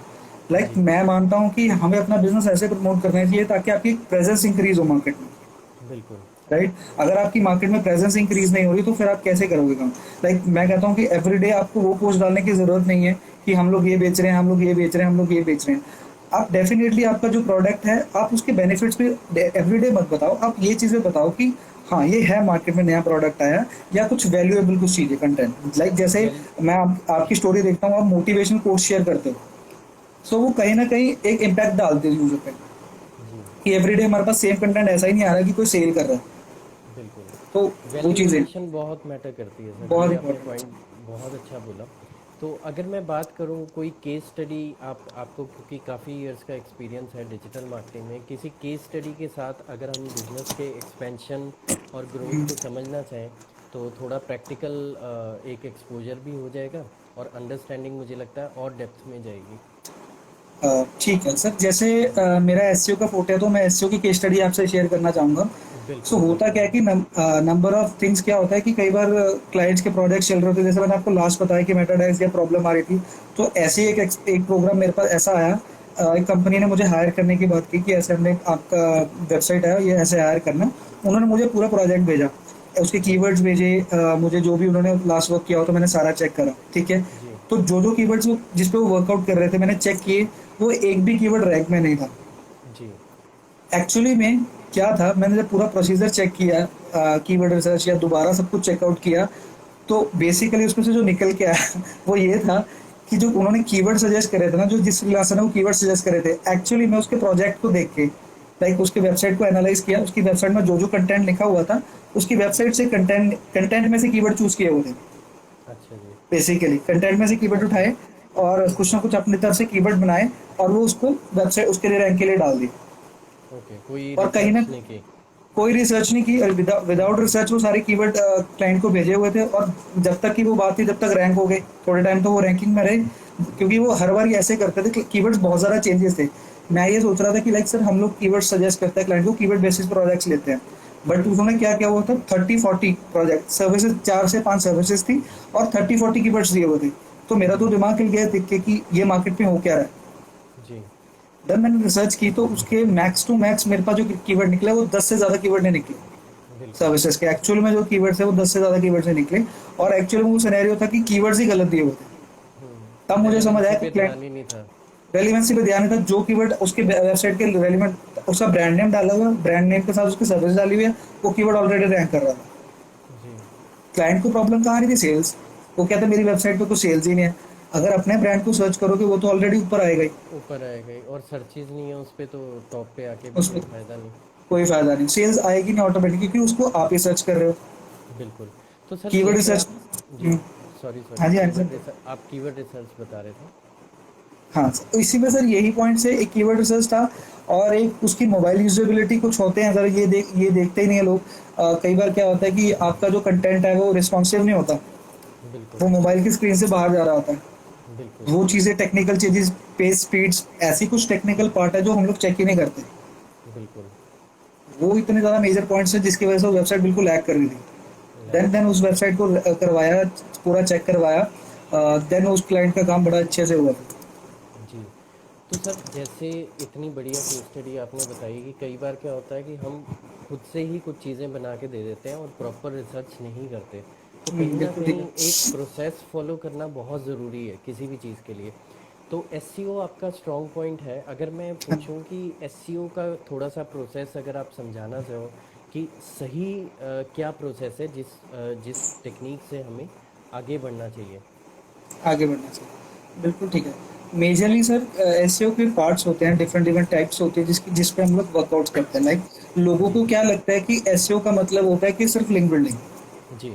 जी मैं मानता हूँ कि हमें अपना बिजनेस ऐसे प्रमोट करना चाहिए ताकि आपकी प्रेजेंस इंक्रीज हो मार्केट में। बिल्कुल राइट। अगर आपकी मार्केट में प्रेजेंस इंक्रीज नहीं हो रही, तो फिर आप कैसे करोगे काम। मैं कहता हूँ कि एवरीडे आपको वो पोस्ट डालने की जरूरत नहीं है कि हम लोग ये बेच रहे हैं, हम लोग ये बेच रहे हैं, हम लोग ये बेच रहे हैं। आप डेफिनेटली आपका जो प्रोडक्ट है, आप उसके बेनिफिट्स पे एवरीडे मत बताओ। आप ये चीज़ें बताओ कि हाँ, ये है मार्केट में नया प्रोडक्ट आया, या कुछ वैल्यूएबल कुछ चीज़ें, कंटेंट जैसे वेल। मैं आपकी स्टोरी देखता हूँ, आप मोटिवेशनल कोट शेयर करते हो। सो वो कहीं ना कहीं एक इम्पैक्ट डालते हैं यूजर पे, जी कि एवरीडे हमारे पास सेम कंटेंट ऐसा ही नहीं आ रहा कि कोई सेल कर रहा है। बिल्कुल। तो वो वैल्यू चीज़ें एडिशन बहुत मैटर करती है सर, बहुत ये आपने इंपॉर्टेंट पॉइंट बहुत अच्छा बोला। तो अगर मैं बात करूँ कोई केस स्टडी, आपको क्योंकि काफ़ी इयर्स का एक्सपीरियंस है डिजिटल मार्केटिंग में, किसी केस स्टडी के साथ अगर हम बिजनेस के एक्सपेंशन और ग्रोथ को समझना चाहें, तो थोड़ा प्रैक्टिकल एक एक्सपोजर भी हो जाएगा और अंडरस्टैंडिंग मुझे लगता है और डेप्थ में जाएगी। ठीक है सर, जैसे मेरा एसईओ का फोटो है तो मैं एसईओ की केस स्टडी आपसे शेयर करना चाहूँगा। सो बिल्कुल होता क्या बिल्कुल। है कि नंबर ऑफ थिंग्स क्या होता है कि कई बार क्लाइंट्स के प्रोजेक्ट चल रहे होते हैं, जैसे मैंने आपको लास्ट बताया कि मेटाडेस्क या प्रॉब्लम आ रही थी, तो ऐसे ही जी एक प्रोग्राम मेरे पास ऐसा आया। एक कंपनी ने मुझे हायर करने की बात की कि ऐसे हमने आपका वेबसाइट है ये ऐसे हायर करना। उन्होंने मुझे पूरा प्रोजेक्ट भेजा, उसके जी कीवर्ड्स भेजे, मुझे जो भी उन्होंने लास्ट वर्क किया हो तो मैंने सारा चेक करा, ठीक है। जी तो जो जो कीवर्ड्स वो जिस पे वो वर्कआउट कर रहे थे मैंने चेक किए, वो एक भी कीवर्ड रैंक में नहीं था। जी एक्चुअली में क्या था, मैंने जब पूरा प्रोसीजर चेक किया, कीवर्ड रिसर्च या दोबारा सब कुछ चेकआउट किया, तो बेसिकली उसमें से जो निकल के आया वो ये था कि जो उन्होंने कीवर्ड सजेस्ट करे थे ना, जो जिस फ्रीलांसर ने वो कीवर्ड सजेस्ट करे थे, एक्चुअली मैं उसके प्रोजेक्ट को देख के, लाइक उसकी वेबसाइट को एनालाइज किया, उसकी वेबसाइट में जो जो कंटेंट लिखा हुआ था, उसकी वेबसाइट से कंटेंट में से कीवर्ड चूज किए हुए थे। अच्छा जी। बेसिकली कंटेंट में से कीवर्ड उठाए और कुछ ना कुछ अपनी तरफ से कीवर्ड बनाए, और वो उसको वेबसाइट उसके लिए रैंक के लिए डाल दी। ओके, कोई और कहीं ना रिसर्च नहीं की। कोई रिसर्च नहीं की, विदाउट रिसर्च वो सारे कीवर्ड क्लाइंट को भेजे हुए थे, और जब तक की वो बात थी जब तक रैंक हो गए, थोड़े टाइम तो वो रैंकिंग में रहे, क्योंकि वो हर बार ही ऐसे करते थे कि कीवर्ड्स बहुत ज़्यादा चेंजेस थे। मैं ये सोच रहा था कि लाइक सर हम लोग कीवर्ड सजेस्ट करते हैं क्लाइंट को, कीवर्ड बेसिस प्रोजेक्ट्स लेते हैं, बट जी उन्होंने क्या किया हुआ था, 30-40 प्रोजेक्ट सर्विसेज, 4 से 5 सर्विसेज थी और 30-40 कीवर्ड्स दिए हुए थे। तो मेरा तो जी दिमाग हिल गया देख के कि ये मार्केट में हो क्या रहा है। जी। देन मैंने रिसर्च की तो उसके मैक्स टू मैक्स मेरे पास जो कीवर्ड निकले वो 10 से ज़्यादा कीवर्ड नहीं निकले। बिल्कुल। सर्विसेज के एक्चुअल में जो कीवर्ड्स है वो 10 से ज़्यादा कीवर्ड से निकले, और एक्चुअल में वो सिनेरियो था कि कीवर्ड्स ही गलत दिए हुए थे। तब मुझे समझ आया रेलेवेंसी कि पे क्लाइंट ध्यान ही नहीं था। रेलिवेंसी पे ध्यान नहीं था, जो कीवर्ड उसके वेबसाइट के रेलिवेंट, उसका ब्रांड नेम डाला हुआ, ब्रांड नेम के साथ उसकी सर्विस डाली हुई है, वो कीवर्ड ऑलरेडी रैंक कर रहा था। जी। क्लाइंट को प्रॉब्लम कहाँ आ रही थी, सेल्स। वो कहता मेरी वेबसाइट पे कुछ सेल्स ही नहीं है। अगर अपने ब्रांड को सर्च करोगे वो तो ऑलरेडी ऊपर आएगा ही, ऊपर आएगा ही, और सर्चिज नहीं है उस पे तो टॉप पे आके भी उसमें कोई फायदा नहीं। कोई फायदा नहीं, सेल्स आएगी नहीं ऑटोमेटिक, क्योंकि उसको आप ही सर्च कर रहे हो। बिल्कुल। तो सर कीवर्ड जैसे रिसर्च। आप, जी, सॉरी हाँ सॉरी, जी, हाँ जी कीवर्ड सर। रिसर्च, आप कीवर्ड रिसर्च बता रहे थे। हाँ, तो इसी में सर यही पॉइंट है, एक कीवर्ड रिसर्च था, और एक उसकी मोबाइल यूजेबिलिटी, कुछ होते हैं सर ये देखते ही नहीं है लोग। कई बार क्या होता है कि आपका जो कंटेंट है वो रिस्पॉन्सिव नहीं होता, बिल्कुल वो मोबाइल की स्क्रीन से बाहर जा रहा होता है। बिल्कुल वो चीज़ें, टेक्निकल चीजेस, पेज स्पीड्स, ऐसी कुछ टेक्निकल पार्ट है जो हम लोग चेक ही नहीं करते। बिल्कुल। वो इतने ज़्यादा मेजर पॉइंट्स हैं जिसकी वजह से वो वेबसाइट बिल्कुल लैग कर रही थी। लैग देन कर उस रही थी। वेबसाइट को करवाया, पूरा चेक करवाया, देन उस क्लाइंट का काम बड़ा अच्छे से हुआ था। जी। तो सर जैसे इतनी बढ़िया केस स्टडी आपने बताई कि कई बार क्या होता है कि हम खुद से ही कुछ चीज़ें बना के दे देते हैं और प्रॉपर रिसर्च नहीं करते। तो कहीं ना बिल्कुल ठीक कहीं है। एक प्रोसेस फॉलो करना बहुत ज़रूरी है किसी भी चीज़ के लिए। तो एसईओ आपका स्ट्रॉन्ग पॉइंट है। अगर मैं पूछूं कि एसईओ का थोड़ा सा प्रोसेस अगर आप समझाना चाहो कि सही क्या प्रोसेस है जिस टेक्निक से हमें आगे बढ़ना चाहिए। आगे बढ़ना चाहिए, बिल्कुल ठीक है। मेजरली सर एसईओ के पार्ट्स होते हैं, डिफरेंट डिफरेंट टाइप्स होते हैं जिस पे हम लोग वर्कआउट करते हैं। लाइक लोगों जी को क्या लगता है कि एसईओ का मतलब होता है कि सिर्फ लिंक बिल्डिंग। जी।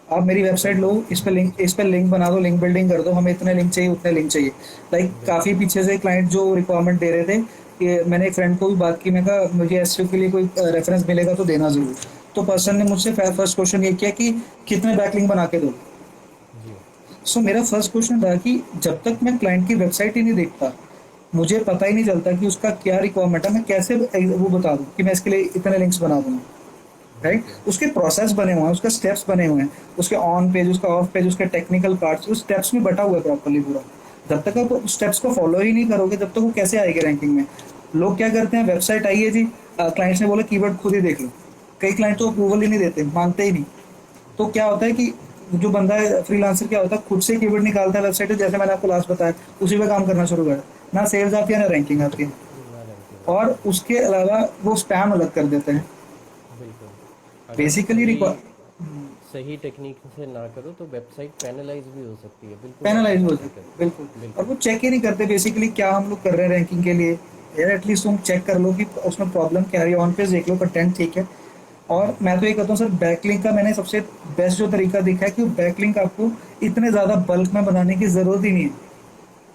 आप मेरी वेबसाइट लो, बिल्कुल इस पे लिंक बना दो, लिंक बिल्डिंग कर दो, हमें इतने लिंक चाहिए उतने लिंक चाहिए। लाइक काफ़ी बिल्कुल। पीछे से क्लाइंट जो रिक्वायरमेंट दे रहे थे कि मैंने एक फ्रेंड को भी बात की, मैं कहा मुझे एसईओ के लिए कोई रेफरेंस मिलेगा तो देना ज़रूर। तो पर्सन ने मुझसे फर्स्ट क्वेश्चन ये किया कि कितने बैकलिंक बना के दो। जी सो मेरा फर्स्ट क्वेश्चन था कि जब तक मैं क्लाइंट की वेबसाइट ही नहीं देखता, मुझे पता ही नहीं चलता कि उसका क्या रिक्वायरमेंट है, मैं कैसे वो बता दूं कि मैं इसके लिए इतने लिंक्स बना दूंगा। राइट, बिल्कुल उसके प्रोसेस बने हुए हैं, उसके स्टेप्स बने हुए हैं, उसके ऑन पेज, उसका ऑफ पेज, उसके टेक्निकल पार्ट्स, उस स्टेप्स में बटा हुआ है प्रॉपरली पूरा। जब तक जी आप उस स्टेप्स को फॉलो ही नहीं करोगे तब तक वो कैसे आएगी रैंकिंग में। लोग क्या करते हैं, वेबसाइट आई है जी, क्लाइंट्स ने बोला कीवर्ड खुद ही देख लो। कई क्लाइंट तो अप्रूवल ही नहीं देते, मांगते ही नहीं। तो क्या होता है कि जो बंदा है फ्रीलांसर, क्या होता है, खुद से कीवर्ड निकालता है वेबसाइट पे, जैसे मैंने आपको लास्ट बताया, उसी पे काम करना शुरू कर, ना सेल्स आती है ना रैंकिंग आती है। ना रैंकिंग आती और है। उसके अलावा वो स्पैम अलग कर देते हैं। बिल्कुल। अगर बेसिकली सही सही टेक्निक से ना करो तो वेबसाइट पैनलाइज भी हो सकती है। बिल्कुल आपकी पेनलाइज हो बात जाते ठीक है। हैं बिल्कुल। और बिल्कुल वो चेक ही नहीं करते बेसिकली क्या हम लोग कर रहे हैं रैंकिंग के लिए। यार एटलीस्ट तुम चेक कर लो कि उसमें प्रॉब्लम क्या है, ऑन पेज देख लो, कंटेंट ठीक है। और मैं तो ये कहता हूँ सर, बैकलिंक का मैंने सबसे बेस्ट जो तरीका देखा है कि बैकलिंक आपको इतने ज़्यादा बल्क में बनाने की ज़रूरत ही नहीं है।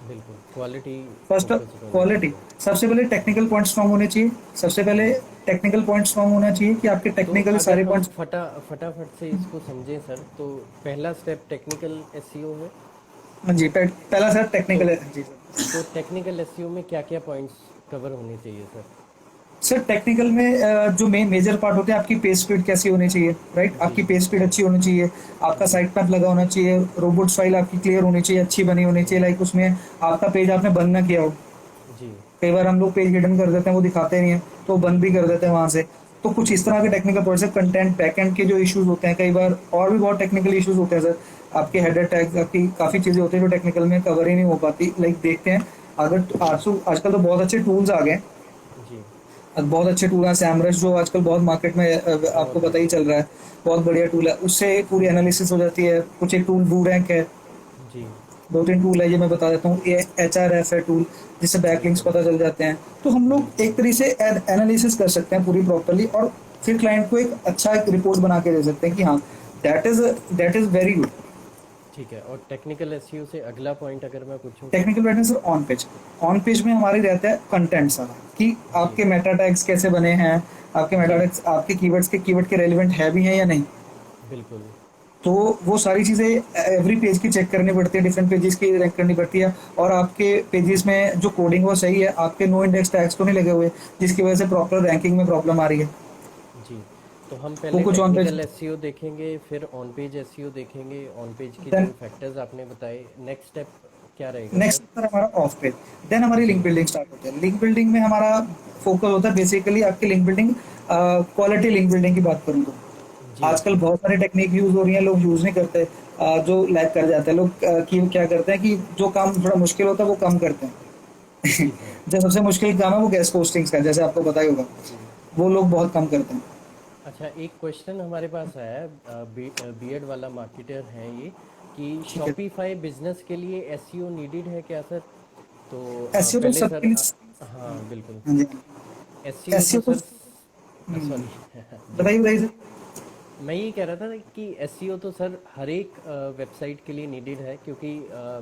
बिल्कुल। क्वालिटी फर्स्ट, फोकस्ड होनी क्वालिटी। चाहिए। सबसे पहले टेक्निकल पॉइंट स्ट्रांग होने चाहिए। सबसे पहले जी। टेक्निकल पॉइंट स्ट्रांग होना चाहिए कि आपके तो टेक्निकल अगर सारे हम पॉइंट्स। फटाफट से इसको समझें सर, तो पहला स्टेप टेक्निकल एसईओ है। हाँ जी, पहला सर टेक्निकल तो है जी सर। तो टेक्निकल एसईओ में क्या क्या पॉइंट्स कवर होने चाहिए सर? सर टेक्निकल में जो मेजर पार्ट होते हैं, आपकी पेज स्पीड कैसी होनी चाहिए, राइट, जी आपकी पेज स्पीड अच्छी होनी चाहिए, आपका जी साइट मैप लगा होना चाहिए, रोबोट फाइल आपकी क्लियर होनी चाहिए, अच्छी बनी होनी चाहिए, लाइक उसमें आपका पेज आपने बंद ना किया हो। जी कई बार हम लोग पेज हिडन कर देते हैं, वो दिखाते नहीं है, तो बंद भी कर देते हैं वहां से। तो कुछ इस तरह के टेक्निकल पॉइंट्स है, कंटेंट बैकएंड के जो इश्यूज होते हैं कई बार, और भी बहुत टेक्निकल इश्यूज होते हैं सर। आपके जी हेडर टैग्स, आपकी काफी चीजें होती हैं जो टेक्निकल में कवर ही नहीं हो पाती, लाइक देखते हैं। अगर आजकल तो बहुत अच्छे टूल्स आ गए हैं। जी। अब बहुत अच्छे टूल हैं, सैमरस जो आजकल बहुत मार्केट में आपको बहुत पता ही अच्छा चल रहा है। बहुत बढ़िया टूल है, उससे पूरी एनालिसिस हो जाती है। कुछ एक टूल बू रैंक है, जी दो तीन टूल है, ये मैं बता देता हूँ। ये HRF है टूल, जिससे जी बैकलिंक्स सर। पता चल जाते हैं। तो हम जी लोग एक तरीके से एनालिसिस कर सकते हैं पूरी प्रॉपरली, और फिर क्लाइंट को एक अच्छा एक रिपोर्ट बना के दे सकते हैं कि हाँ, दैट इज वेरी गुड। ठीक है, और टेक्निकल एसईओ से अगला पॉइंट अगर मैं पूछूं सर? टेक्निकल बैठने सर ऑन पेज में हमारे रहता है कंटेंट सारा, कि जी आपके मेटा टैग्स कैसे बने हैं, आपके मेटा जी टैग्स आपके कीवर्ड के रेलिवेंट है भी हैं या नहीं। बिल्कुल। तो वो सारी चीज़ें एवरी पेज की चेक करनी पड़ती है, डिफरेंट पेजेस की रैंक करनी पड़ती है। और आपके पेजेस में जो कोडिंग वो सही है, आपके नो इंडेक्स टैग्स तो नहीं लगे हुए, जिसकी वजह से प्रॉपर रैंकिंग में प्रॉब्लम आ रही है। जी, तो हम वो पहले कुछ ऑन पेज, टेक्निकल एसईओ देखेंगे, फिर ऑन पेज एसईओ देखेंगे, ऑन पेज के देन जो फैक्टर्स आपने बताए, नेक्स्ट स्टेप क्या रहेगा नेक्स्ट सर? सर हमारा ऑफ पेज, देन हमारी जी लिंक बिल्डिंग स्टार्ट होती है। लिंक बिल्डिंग में हमारा फोकस होता है बेसिकली आपकी link building, quality link building की बात करूँ तो जी आजकल बहुत सारी टेक्निक यूज हो रही है, लोग यूज नहीं करते। जो लैग कर जाते हैं लोग, कि क्या करते हैं कि जो काम थोड़ा मुश्किल होता है वो कम करते हैं। जी सर। जो सबसे मुश्किल काम है वो गेस्ट पोस्टिंग्स का है, जैसे आपको पता ही होगा, जी। वो लोग बहुत कम करते हैं। अच्छा, एक क्वेश्चन हमारे पास आया है, बीएड वाला मार्केटर हैं ये, कि ठीक है, शॉपिफाई बिजनेस के लिए एसईओ नीडेड है क्या सर? तो एसईओ तो पहले सर सबके लिए। हाँ बिल्कुल। हाँ जी, एसईओ तो एसईओ तो सर सॉरी जी। बताइए बताइए सर। मैं ये कह रहा था ना कि एसईओ तो सर हर एक वेबसाइट के लिए नीडेड है, क्योंकि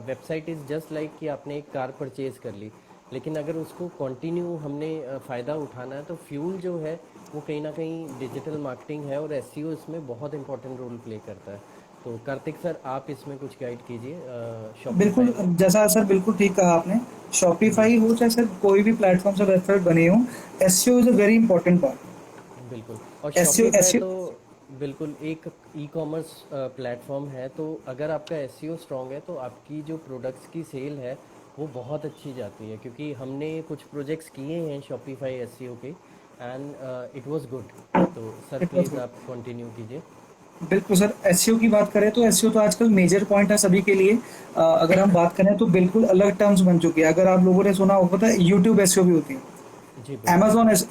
वेबसाइट इज़ जस्ट लाइक कि आपने एक कार परचेज कर ली, लेकिन अगर उसको कंटिन्यू हमने फ़ायदा उठाना है तो फ्यूल जो है वो कहीं ना कहीं डिजिटल मार्केटिंग है, और एसईओ इसमें बहुत इंपॉर्टेंट रोल प्ले करता है। तो कार्तिक सर आप इसमें कुछ गाइड कीजिए शॉपिफाई बिल्कुल, में। जैसा सर बिल्कुल ठीक कहा आपने। जी शॉपिफाई हो चाहे सर कोई भी प्लेटफॉर्म से वेबसाइट बनी हो, SEO is a very important part. बिल्कुल। और एसईओ शॉपिफाई एसईओ तो बिल्कुल एक ई कॉमर्स प्लेटफॉर्म है, तो अगर आपका एसईओ स्ट्रांग है तो आपकी जो प्रोडक्ट्स की सेल है वो बहुत अच्छी जाती है, क्योंकि हमने कुछ प्रोजेक्ट्स किए हैं शॉपिफाई एसईओ के, एंड इट वाज गुड। तो sir it was please good. आप कंटिन्यू कीजिए। बिल्कुल सर, एसईओ की बात करें तो एसईओ तो आजकल मेजर पॉइंट है सभी के लिए। अगर हम बात करें तो बिल्कुल अलग टर्म्स बन चुकी है। अगर आप लोगों ने सुना होगा, पता है यूट्यूब एसईओ भी होती है, जी बिल्कुल।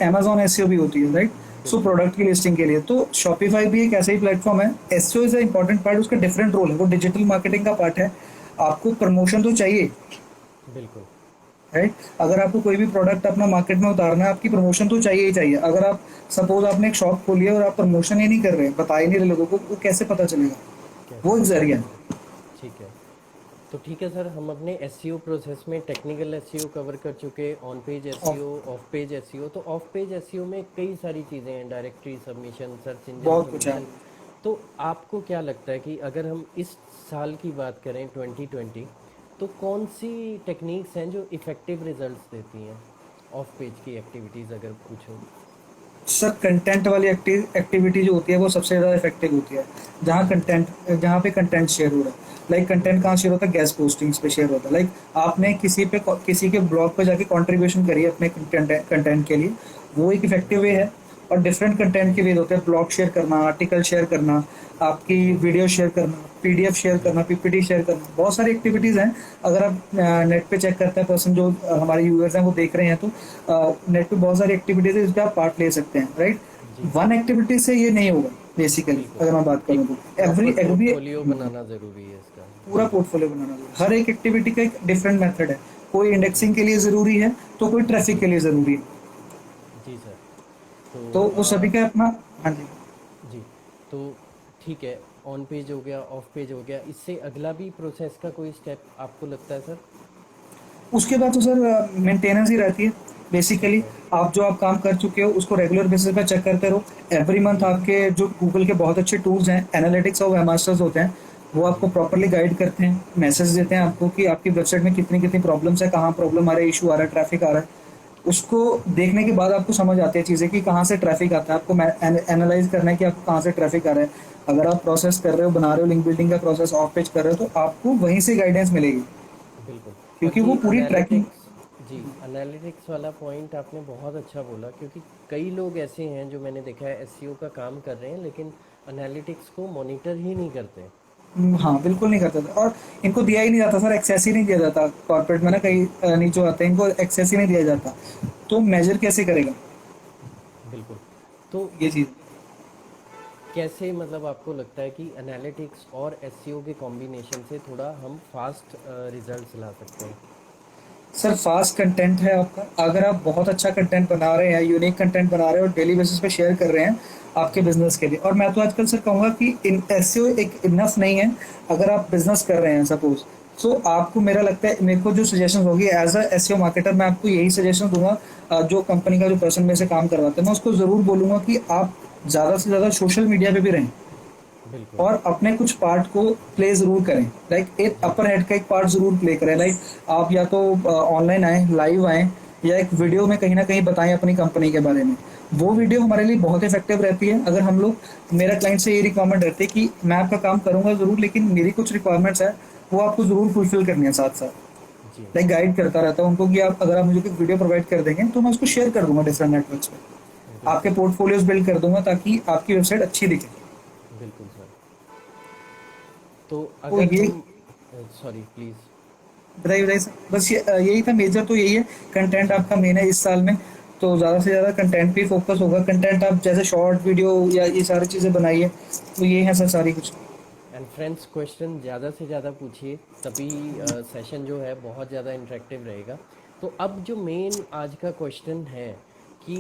अमेजोन एसईओ भी होती है, राइट। सो बिल्कुल प्रोडक्ट की लिस्टिंग के लिए तो शॉपिफाई भी एक ऐसा ही प्लेटफॉर्म है। SEO is a important part, उसका डिफरेंट रोल है, वो डिजिटल मार्केटिंग का पार्ट है। आपको प्रमोशन तो चाहिए, बिल्कुल। राइट। अगर आपको कोई भी प्रोडक्ट अपना मार्केट में उतारना है, आपकी प्रमोशन तो चाहिए ही चाहिए। अगर आप सपोज आपने एक शॉप खोली है और आप प्रमोशन ही नहीं कर रहे, बता ही नहीं रहे लोगों को, वो कैसे पता चलेगा। कैसे वो एक पता जरिया है। चलेगा? ठीक है। तो ठीक है सर, हम अपने एसईओ प्रोसेस में टेक्निकल एसईओ कवर कर चुके, ऑन पेज और एसईओ, ऑफ पेज एसईओ। तो ऑफ पेज एसईओ में कई सारी चीज़ें हैं, डायरेक्टरी सबमिशन, सर्च इंजन बहुत कुछ है। सबमिशन। तो आपको क्या लगता है कि अगर हम इस साल की बात करें 2020, तो कौन सी टेक्निक्स हैं जो इफ़ेक्टिव रिजल्ट्स देती हैं ऑफ पेज की एक्टिविटीज़ अगर पूछूं? सर कंटेंट वाली एक्टिविटी जो होती है वो सबसे ज़्यादा इफेक्टिव होती है। जहाँ पे कंटेंट शेयर हो रहा है, लाइक कंटेंट कहाँ शेयर होता है, गेस्ट पोस्टिंग्स पे शेयर होता है। लाइक आपने किसी के ब्लॉग पे जाके कंट्रीब्यूशन करी है अपने कंटेंट के लिए, वो एक इफेक्टिव वे है। और डिफरेंट कंटेंट के वे होते हैं, ब्लॉग शेयर करना, आर्टिकल शेयर करना, आपकी जी वीडियो शेयर करना, पीडीएफ शेयर जी करना, पीपीटी शेयर करना, बहुत सारी जी एक्टिविटीज़ हैं। अगर आप नेट पे चेक करते हैं, पर्सन जो हमारे यूजर्स हैं वो देख रहे हैं, तो नेट पे बहुत सारी एक्टिविटीज़ है, इसका आप पार्ट ले सकते हैं, राइट। जी वन एक्टिविटी से ये नहीं होगा बेसिकली, बिल्कुल। अगर मैं बात करूँ एक तो एवरी प्रॉपर एवरी पोर्टफोलियो बनाना ज़रूरी है इसका। पूरा जी पोर्टफोलियो बनाना जरूरी। हर एक एक्टिविटी का एक डिफरेंट मेथड है। कोई जी इंडेक्सिंग के लिए ज़रूरी है, तो कोई ट्रैफिक जी के लिए ज़रूरी है। जी सर। तो तो वो सभी का अपना। हाँ जी। जी, तो ठीक है, ऑन पेज हो गया, ऑफ पेज हो गया, इससे अगला भी प्रोसेस का कोई स्टेप आपको लगता है सर? उसके बाद तो सर मेंटेनेंस ही रहती है ठीक बेसिकली। है। आप काम कर चुके हो उसको रेगुलर बेसिस पे चेक करते रहो। एवरी मंथ जी आपके जो गूगल के बहुत अच्छे टूल्स हैं, एनालिटिक्स और वेबमास्टर्स होते हैं, वो जी। आपको प्रॉपर्ली गाइड करते हैं, मैसेज देते हैं आपको कि आपकी वेबसाइट में कितनी कितनी प्रॉब्लम्स है, कहाँ प्रॉब्लम आ रहा है, इशू आ रहा है, ट्रैफिक आ रहा है। उसको देखने के बाद आपको समझ आती है चीज़ें कि कहाँ से ट्रैफिक आता है, आपको एनालाइज करना है कि आपको कहाँ से ट्रैफिक आ रहा है। अगर आप प्रोसेस कर रहे हो, बना रहे हो, लिंक बिल्डिंग का प्रोसेस ऑफ पेज कर रहे हो, तो आपको वहीं से गाइडेंस मिलेगी, बिल्कुल। और क्योंकि वो ये पूरी ट्रैकिंग। एनालिटिक्स, जी, एनालिटिक्स वाला पॉइंट आपने बहुत अच्छा बोला, क्योंकि कई लोग ऐसे हैं जो मैंने देखा है एसईओ का काम कर रहे हैं लेकिन एनालिटिक्स को मॉनिटर ही नहीं करते। हाँ, बिल्कुल नहीं करता था, और इनको दिया ही नहीं जाता सर, एक्सेस ही नहीं दिया जाता कॉर्पोरेट में ना, बिल्कुल। कई नीचे आते हैं, इनको एक्सेस ही नहीं दिया जाता। तो मेजर कैसे करेगा बिल्कुल। तो ये चीज़? कैसे, मतलब आपको लगता है कि एनालिटिक्स और एसईओ के कॉम्बिनेशन से थोड़ा हम फास्ट रिजल्ट्स ला सकते हैं? सर फास्ट कंटेंट है आपका, अगर आप बहुत अच्छा कंटेंट बना रहे हैं, यूनिक कंटेंट बना रहे हैं और डेली बेसिस पे शेयर कर रहे हैं आपके जी। बिजनेस के लिए, और मैं तो आजकल सर कहूँगा कि इन एसईओ एक इनफ नहीं है। अगर आप बिजनेस कर रहे हैं सपोज, तो आपको, मेरा लगता है, मेरे को जो सजेशन होगी एज अ एसईओ मार्केटर, मैं आपको यही सजेशन दूंगा। जो कंपनी का जो पर्सन मेरे से काम करवाते हैं, मैं उसको ज़रूर बोलूंगा कि आप ज़्यादा से ज़्यादा सोशल मीडिया पे भी रहें, बिल्कुल। और अपने कुछ पार्ट को प्ले जरूर करें। लाइक एक जी। अपर हेड का एक पार्ट जरूर प्ले करें। लाइक आप या तो ऑनलाइन आए, लाइव आए, या एक जी। वीडियो में कहीं ना कहीं बताएं अपनी कंपनी के बारे में। वो जी। वीडियो हमारे लिए बहुत इफेक्टिव रहती है। अगर हम लोग, मेरा क्लाइंट से ये रिक्वायरमेंट रहती है कि मैं आपका काम करूंगा जरूर, लेकिन मेरी कुछ रिक्वायरमेंट्स है, वो आपको जरूर फुलफिल करनी है साथ साथ। जी। लाइक गाइड करता रहता हूँ उनको कि आप, अगर आप मुझे कोई वीडियो प्रोवाइड कर देंगे तो मैं उसको शेयर कर दूंगा डिफरेंट नेटवर्क्स पे, आपके बिल्कुल। पोर्टफोलियोज बिल्ड कर दूंगा ताकि आपकी वेबसाइट अच्छी दिखे। बिल्कुल सर। तो तो अगर ये, हम, सॉरी प्लीज़। बताइए बताइए सर, बस यही था मेजर, तो यही है। कंटेंट जी। आपका मेन है इस साल में, तो ज़्यादा से ज़्यादा कंटेंट पे फोकस होगा। कंटेंट आप जैसे शॉर्ट वीडियो या ये सारी चीज़ें बनाइए, तो ये है सर सारी कुछ। एंड फ्रेंड्स, क्वेश्चन ज़्यादा से ज़्यादा पूछिए, तभी सेशन जो है बहुत ज़्यादा इंटरेक्टिव रहेगा। तो अब जो मेन आज का क्वेश्चन है कि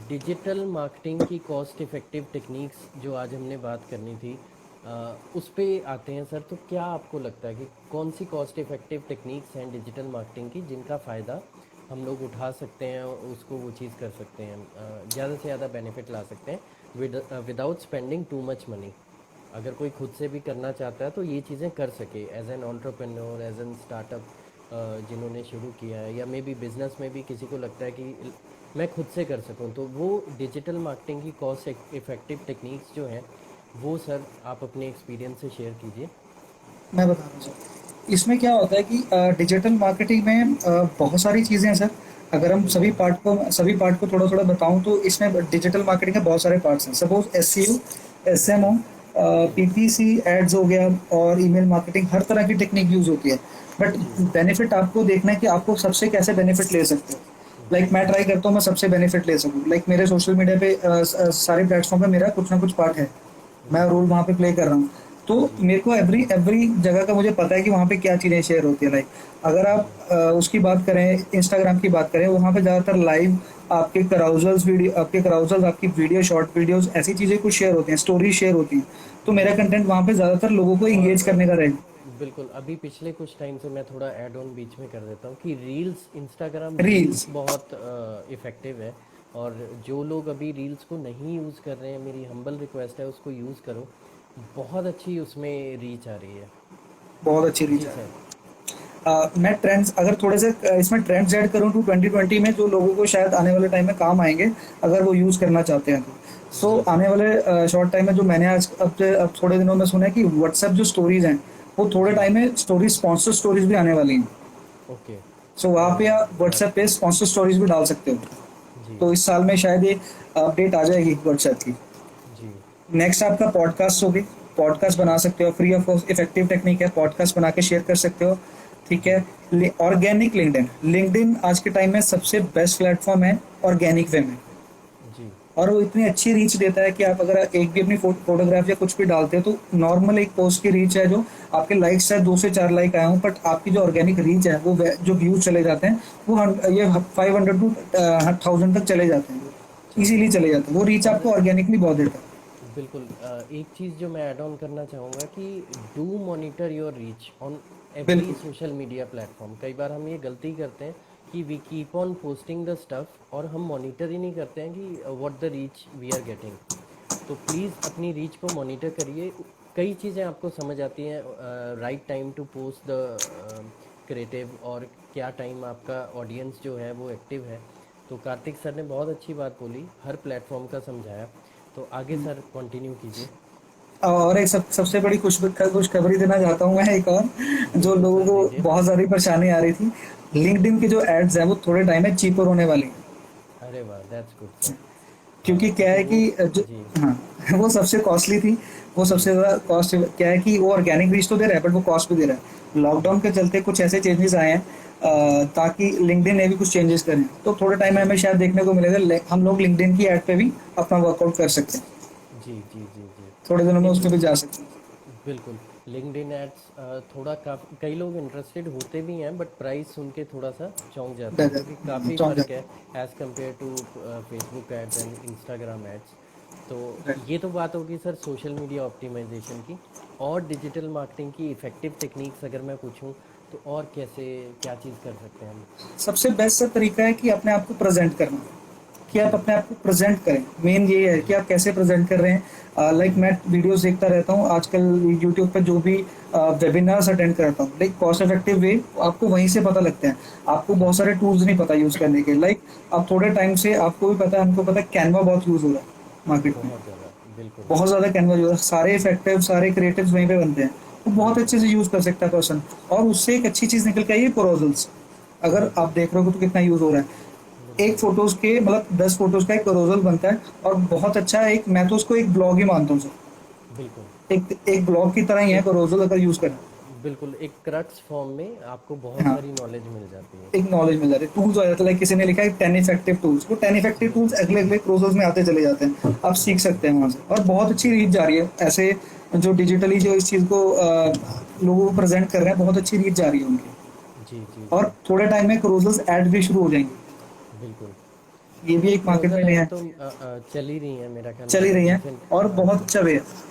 डिजिटल मार्केटिंग की कॉस्ट इफ़ेक्टिव टेक्निक्स जो आज हमने बात करनी थी, उस पे आते हैं सर। तो क्या आपको लगता है कि कौन सी कॉस्ट इफ़ेक्टिव टेक्निक्स हैं डिजिटल मार्केटिंग की जिनका फ़ायदा हम लोग उठा सकते हैं, उसको वो चीज़ कर सकते हैं, ज़्यादा से ज़्यादा बेनिफिट ला सकते हैं without spending too much money? अगर कोई खुद से भी करना चाहता है तो ये चीज़ें कर सके, as an entrepreneur, as an startup जिन्होंने शुरू किया है, या मे बी बिजनेस में भी किसी को लगता है कि मैं खुद से कर सकूं, तो वो डिजिटल मार्केटिंग की कॉस्ट इफ़ेक्टिव टेक्निक्स जो हैं, वो सर आप अपने एक्सपीरियंस से शेयर कीजिए। मैं बता रहा हूँ सर, इसमें क्या होता है कि डिजिटल मार्केटिंग में बहुत सारी चीज़ें हैं सर। अगर हम बिल्कुल। सभी पार्ट को थोड़ा थोड़ा बताऊं, तो इसमें डिजिटल मार्केटिंग के बहुत सारे पार्ट्स हैं। सपोज एसईओ, जी। एसएमओ, जी। पीपीसी एड्स हो गया, और ईमेल मार्केटिंग, हर तरह की टेक्निक यूज होती है। But ji. बेनिफिट आपको देखना है कि आपको सबसे कैसे बेनिफिट ले सकते हो। जी। लाइक मैं ट्राई करता हूँ मैं सबसे बेनिफिट ले सकूँ। लाइक मेरे सोशल मीडिया पे सारे प्लेटफॉर्म पे मेरा कुछ ना कुछ पार्ट है, मैं जी। रोल वहाँ पे प्ले कर रहा हूँ। तो जी। मेरे को एवरी एवरी जगह का मुझे पता है कि वहाँ पे क्या चीज़ें शेयर होती है। लाइक अगर आप जी। उसकी बात करें, इंस्टाग्राम की बात करें, वहाँ पे ज़्यादातर लाइव आपके कराउजल्स, आपकी वीडियो, शॉर्ट वीडियोस, ऐसी चीज़ें कुछ शेयर होती हैं, स्टोरी शेयर होती हैं। तो मेरा बिल्कुल। कंटेंट वहाँ पे ज़्यादातर लोगों को और इंगेज करने का रहेगा। बिल्कुल, अभी पिछले कुछ टाइम से मैं थोड़ा ऐड ऑन बीच में कर देता हूँ कि रील्स, इंस्टाग्राम रील्स रील्स, बहुत इफ़ेक्टिव है। और जो लोग अभी रील्स को नहीं यूज़ कर रहे हैं, मेरी हम्बल रिक्वेस्ट है उसको यूज़ करो, बहुत अच्छी उसमें रीच आ रही है। बहुत अच्छी रीच जी है। सर। मैं ट्रेंड्स, अगर थोड़े से इसमें ट्रेंड्स ऐड करूँ टू 2020 में, जो लोगों को शायद आने वाले टाइम में काम आएंगे, अगर वो यूज़ करना चाहते हैं तो। सो जी सर। आने वाले शॉर्ट टाइम में, जो मैंने आज अब थोड़े दिनों में सुना है कि व्हाट्सएप जो स्टोरीज हैं, वो थोड़े जी। टाइम में स्टोरी स्पॉन्सर स्टोरीज भी आने वाली हैं। ओके। सो वहाँ पे आप व्हाट्सएप दैट्स पे गुड। स्पॉन्सर स्टोरीज भी डाल सकते हो। जी। तो इस साल में शायद ये अपडेट आ जाएगी व्हाट्सएप की। जी। नेक्स्ट आपका पॉडकास्ट होगी, पॉडकास्ट बना जी। सकते हो, free of cost effective technique है, पॉडकास्ट बना के शेयर कर सकते हो। ठीक जी। है। ऑर्गेनिक लिंक्डइन, लिंक्डइन आज के टाइम में सबसे बेस्ट प्लेटफॉर्म है ऑर्गेनिक वे में। जी। और वो इतनी अच्छी रीच देता है कि आप अगर एक भी अपनी फोटोग्राफ या कुछ भी डालते हो, तो नॉर्मल एक पोस्ट की रीच है, जो आपके लाइक्स है 2 से 4 लाइक आए हों, बट आपकी जो ऑर्गेनिक रीच है, वो जो व्यूज चले जाते हैं, वो ये 500 to 1000 तक चले जाते हैं, चले इजीली जाते चले हैं। जाते हैं। वो रीच और आपको ऑर्गेनिकली बहुत देता है। बिल्कुल, एक चीज़ जो मैं ऐड ऑन करना चाहूँगा कि do monitor your reach on every बिल्कुल। Social media platform. कई बार हम ये गलती करते हैं कि we keep on posting the stuff और हम मॉनिटर ही नहीं करते हैं कि what the reach we are getting. तो प्लीज़ अपनी रीच को मॉनिटर करिए। कई चीज़ें आपको समझ आती हैं, right time to post the creative, और क्या टाइम आपका ऑडियंस जो है वो एक्टिव है। तो कार्तिक सर ने बहुत अच्छी बात बोली, हर प्लेटफॉर्म का समझाया। तो आगे सर कंटिन्यू कीजिए। और एक सबसे बड़ी खुशखबरी देना चाहता हूँ मैं, एक और जो बिल्कुल लोगों सर, को दीजिए। बहुत सारी परेशानी आ रही थी। लिंक्डइन की जो एड्स है वो थोड़े टाइम में चीपर होने वाली है। अरे वाह, दैट्स गुड सर। क्योंकि क्या क्योंकि है वो, कि जो, जी हाँ, वो सबसे कॉस्टली थी। वो जी सबसे ज़्यादा कॉस्ट क्या है कि वो ऑर्गेनिक रीच तो दे रहा है बट वो कॉस्ट भी दे रहा है। जी लॉकडाउन के चलते कुछ ऐसे चेंजेस आए हैं जी ताकि लिंक्डइन ने भी कुछ चेंजेस करें, तो थोड़े टाइम में जी हमें शायद देखने को मिलेगा हम लोग लिंक्डइन की ऐड पे भी अपना वर्कआउट कर सकते हैं। जी जी जी जी। थोड़े दिनों में नहीं उस पर तो भी जा सकते हैं। बिल्कुल, लिंक्डइन एड्स थोड़ा काफ़ी, कई लोग इंटरेस्टेड होते भी हैं बट प्राइस सुन के थोड़ा सा चौंक जाते हैं, क्योंकि काफ़ी चौंक फ़र्क जाते है as compared to Facebook ads and Instagram ads. तो हैं। ये तो बात होगी सर सोशल मीडिया ऑप्टिमाइजेशन की। और डिजिटल मार्केटिंग की इफ़ेक्टिव टेक्निक्स अगर मैं पूछूं, तो और कैसे, क्या चीज़ कर सकते हैं हम? सबसे बेस्ट तरीका है कि अपने आप को प्रेजेंट करना, कि आप जी अपने आप को प्रेजेंट करें। मेन ये है कि जी आप कैसे प्रेजेंट कर रहे हैं। लाइक जी मैं वीडियोस देखता रहता हूँ आजकल यूट्यूब पे, जो भी वेबिनार्स अटेंड करता हूँ, लाइक कॉस्ट इफेक्टिव वे आपको वहीं से पता लगते हैं। आपको जी। बहुत सारे टूल्स नहीं पता यूज करने के, लाइक अब थोड़े टाइम से आपको भी पता है, हमको पता है कैनवा बहुत यूज हो रहा है मार्केट में। बहुत ज़्यादा, बिल्कुल। बहुत ज़्यादा कैनवा यूज, सारे इफेक्टिव सारे क्रिएटिव्स वहीं पे बनते हैं। वो बहुत बिल्कुल अच्छे से यूज कर सकता है पर्सन। और उससे एक अच्छी चीज निकल के आई है प्रोजल्स। अगर बिल्कुल आप देख रहे हो तो कितना यूज हो रहा है। एक बिल्कुल फोटोज के मतलब 10 फोटोज का एक प्रोजल बनता है, और बहुत अच्छा है। एक मैं तो उसको एक ब्लॉग ही मानता हूँ सर। बिल्कुल। एक एक ब्लॉग की तरह ही है एक प्रोजल अगर यूज करें। बिल्कुल एक क्रक्स फॉर्म में आपको बहुत हाँ, सारी नॉलेज मिल जाती है। एक नॉलेज मिल जाती है, टूल्स आ जाता है। लाइक किसी ने लिखा है 10 इफेक्टिव टूल्स, वो 10 इफेक्टिव टूल्स बिल्कुल अगले अगले प्रोजल्स में आते चले जाते हैं, आप सीख बिल्कुल सकते हैं वहां से। और बहुत अच्छी रीच बिल्कुल। जा रही है ऐसे। जो डिजिटली जो इस चीज को लोगों को प्रेजेंट कर रहे हैं, बहुत अच्छी रीच जा रही है उनकी। जी जी और जी। थोड़े टाइम में क्रोजल्स ऐड भी शुरू हो जाएंगे। बिल्कुल। ये भी नहीं, एक मार्केट में क्लोजल नया ऐड है, तो चल ही रही है मेरा ख्याल चल ही रही हैं। रिसेंट। और बहुत जी। अच्छा वे है।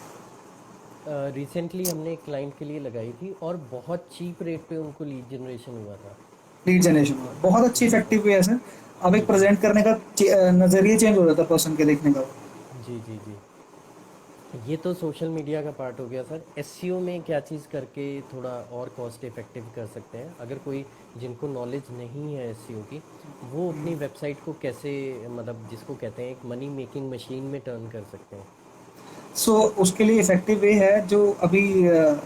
रिसेंटली हमने एक क्लाइंट के लिए लगाई थी और बहुत चीप रेट पे उनको लीड जनरेशन हुआ था। लीड जनरेशन बहुत अच्छी बिल्कुल इफेक्टिव वे है सर। अब एक बिल्कुल। प्रेजेंट करने का नजरिया चेंज हो जाता है पर्सन के देखने का। जी जी जी। ये तो सोशल मीडिया का पार्ट हो गया सर। एसईओ में क्या चीज़ करके थोड़ा और कॉस्ट इफ़ेक्टिव कर सकते हैं, अगर कोई जिनको नॉलेज नहीं है एसईओ की, वो अपनी वेबसाइट को कैसे, मतलब जिसको कहते हैं एक मनी मेकिंग मशीन में टर्न कर सकते हैं? सो उसके लिए इफेक्टिव वे है जो अभी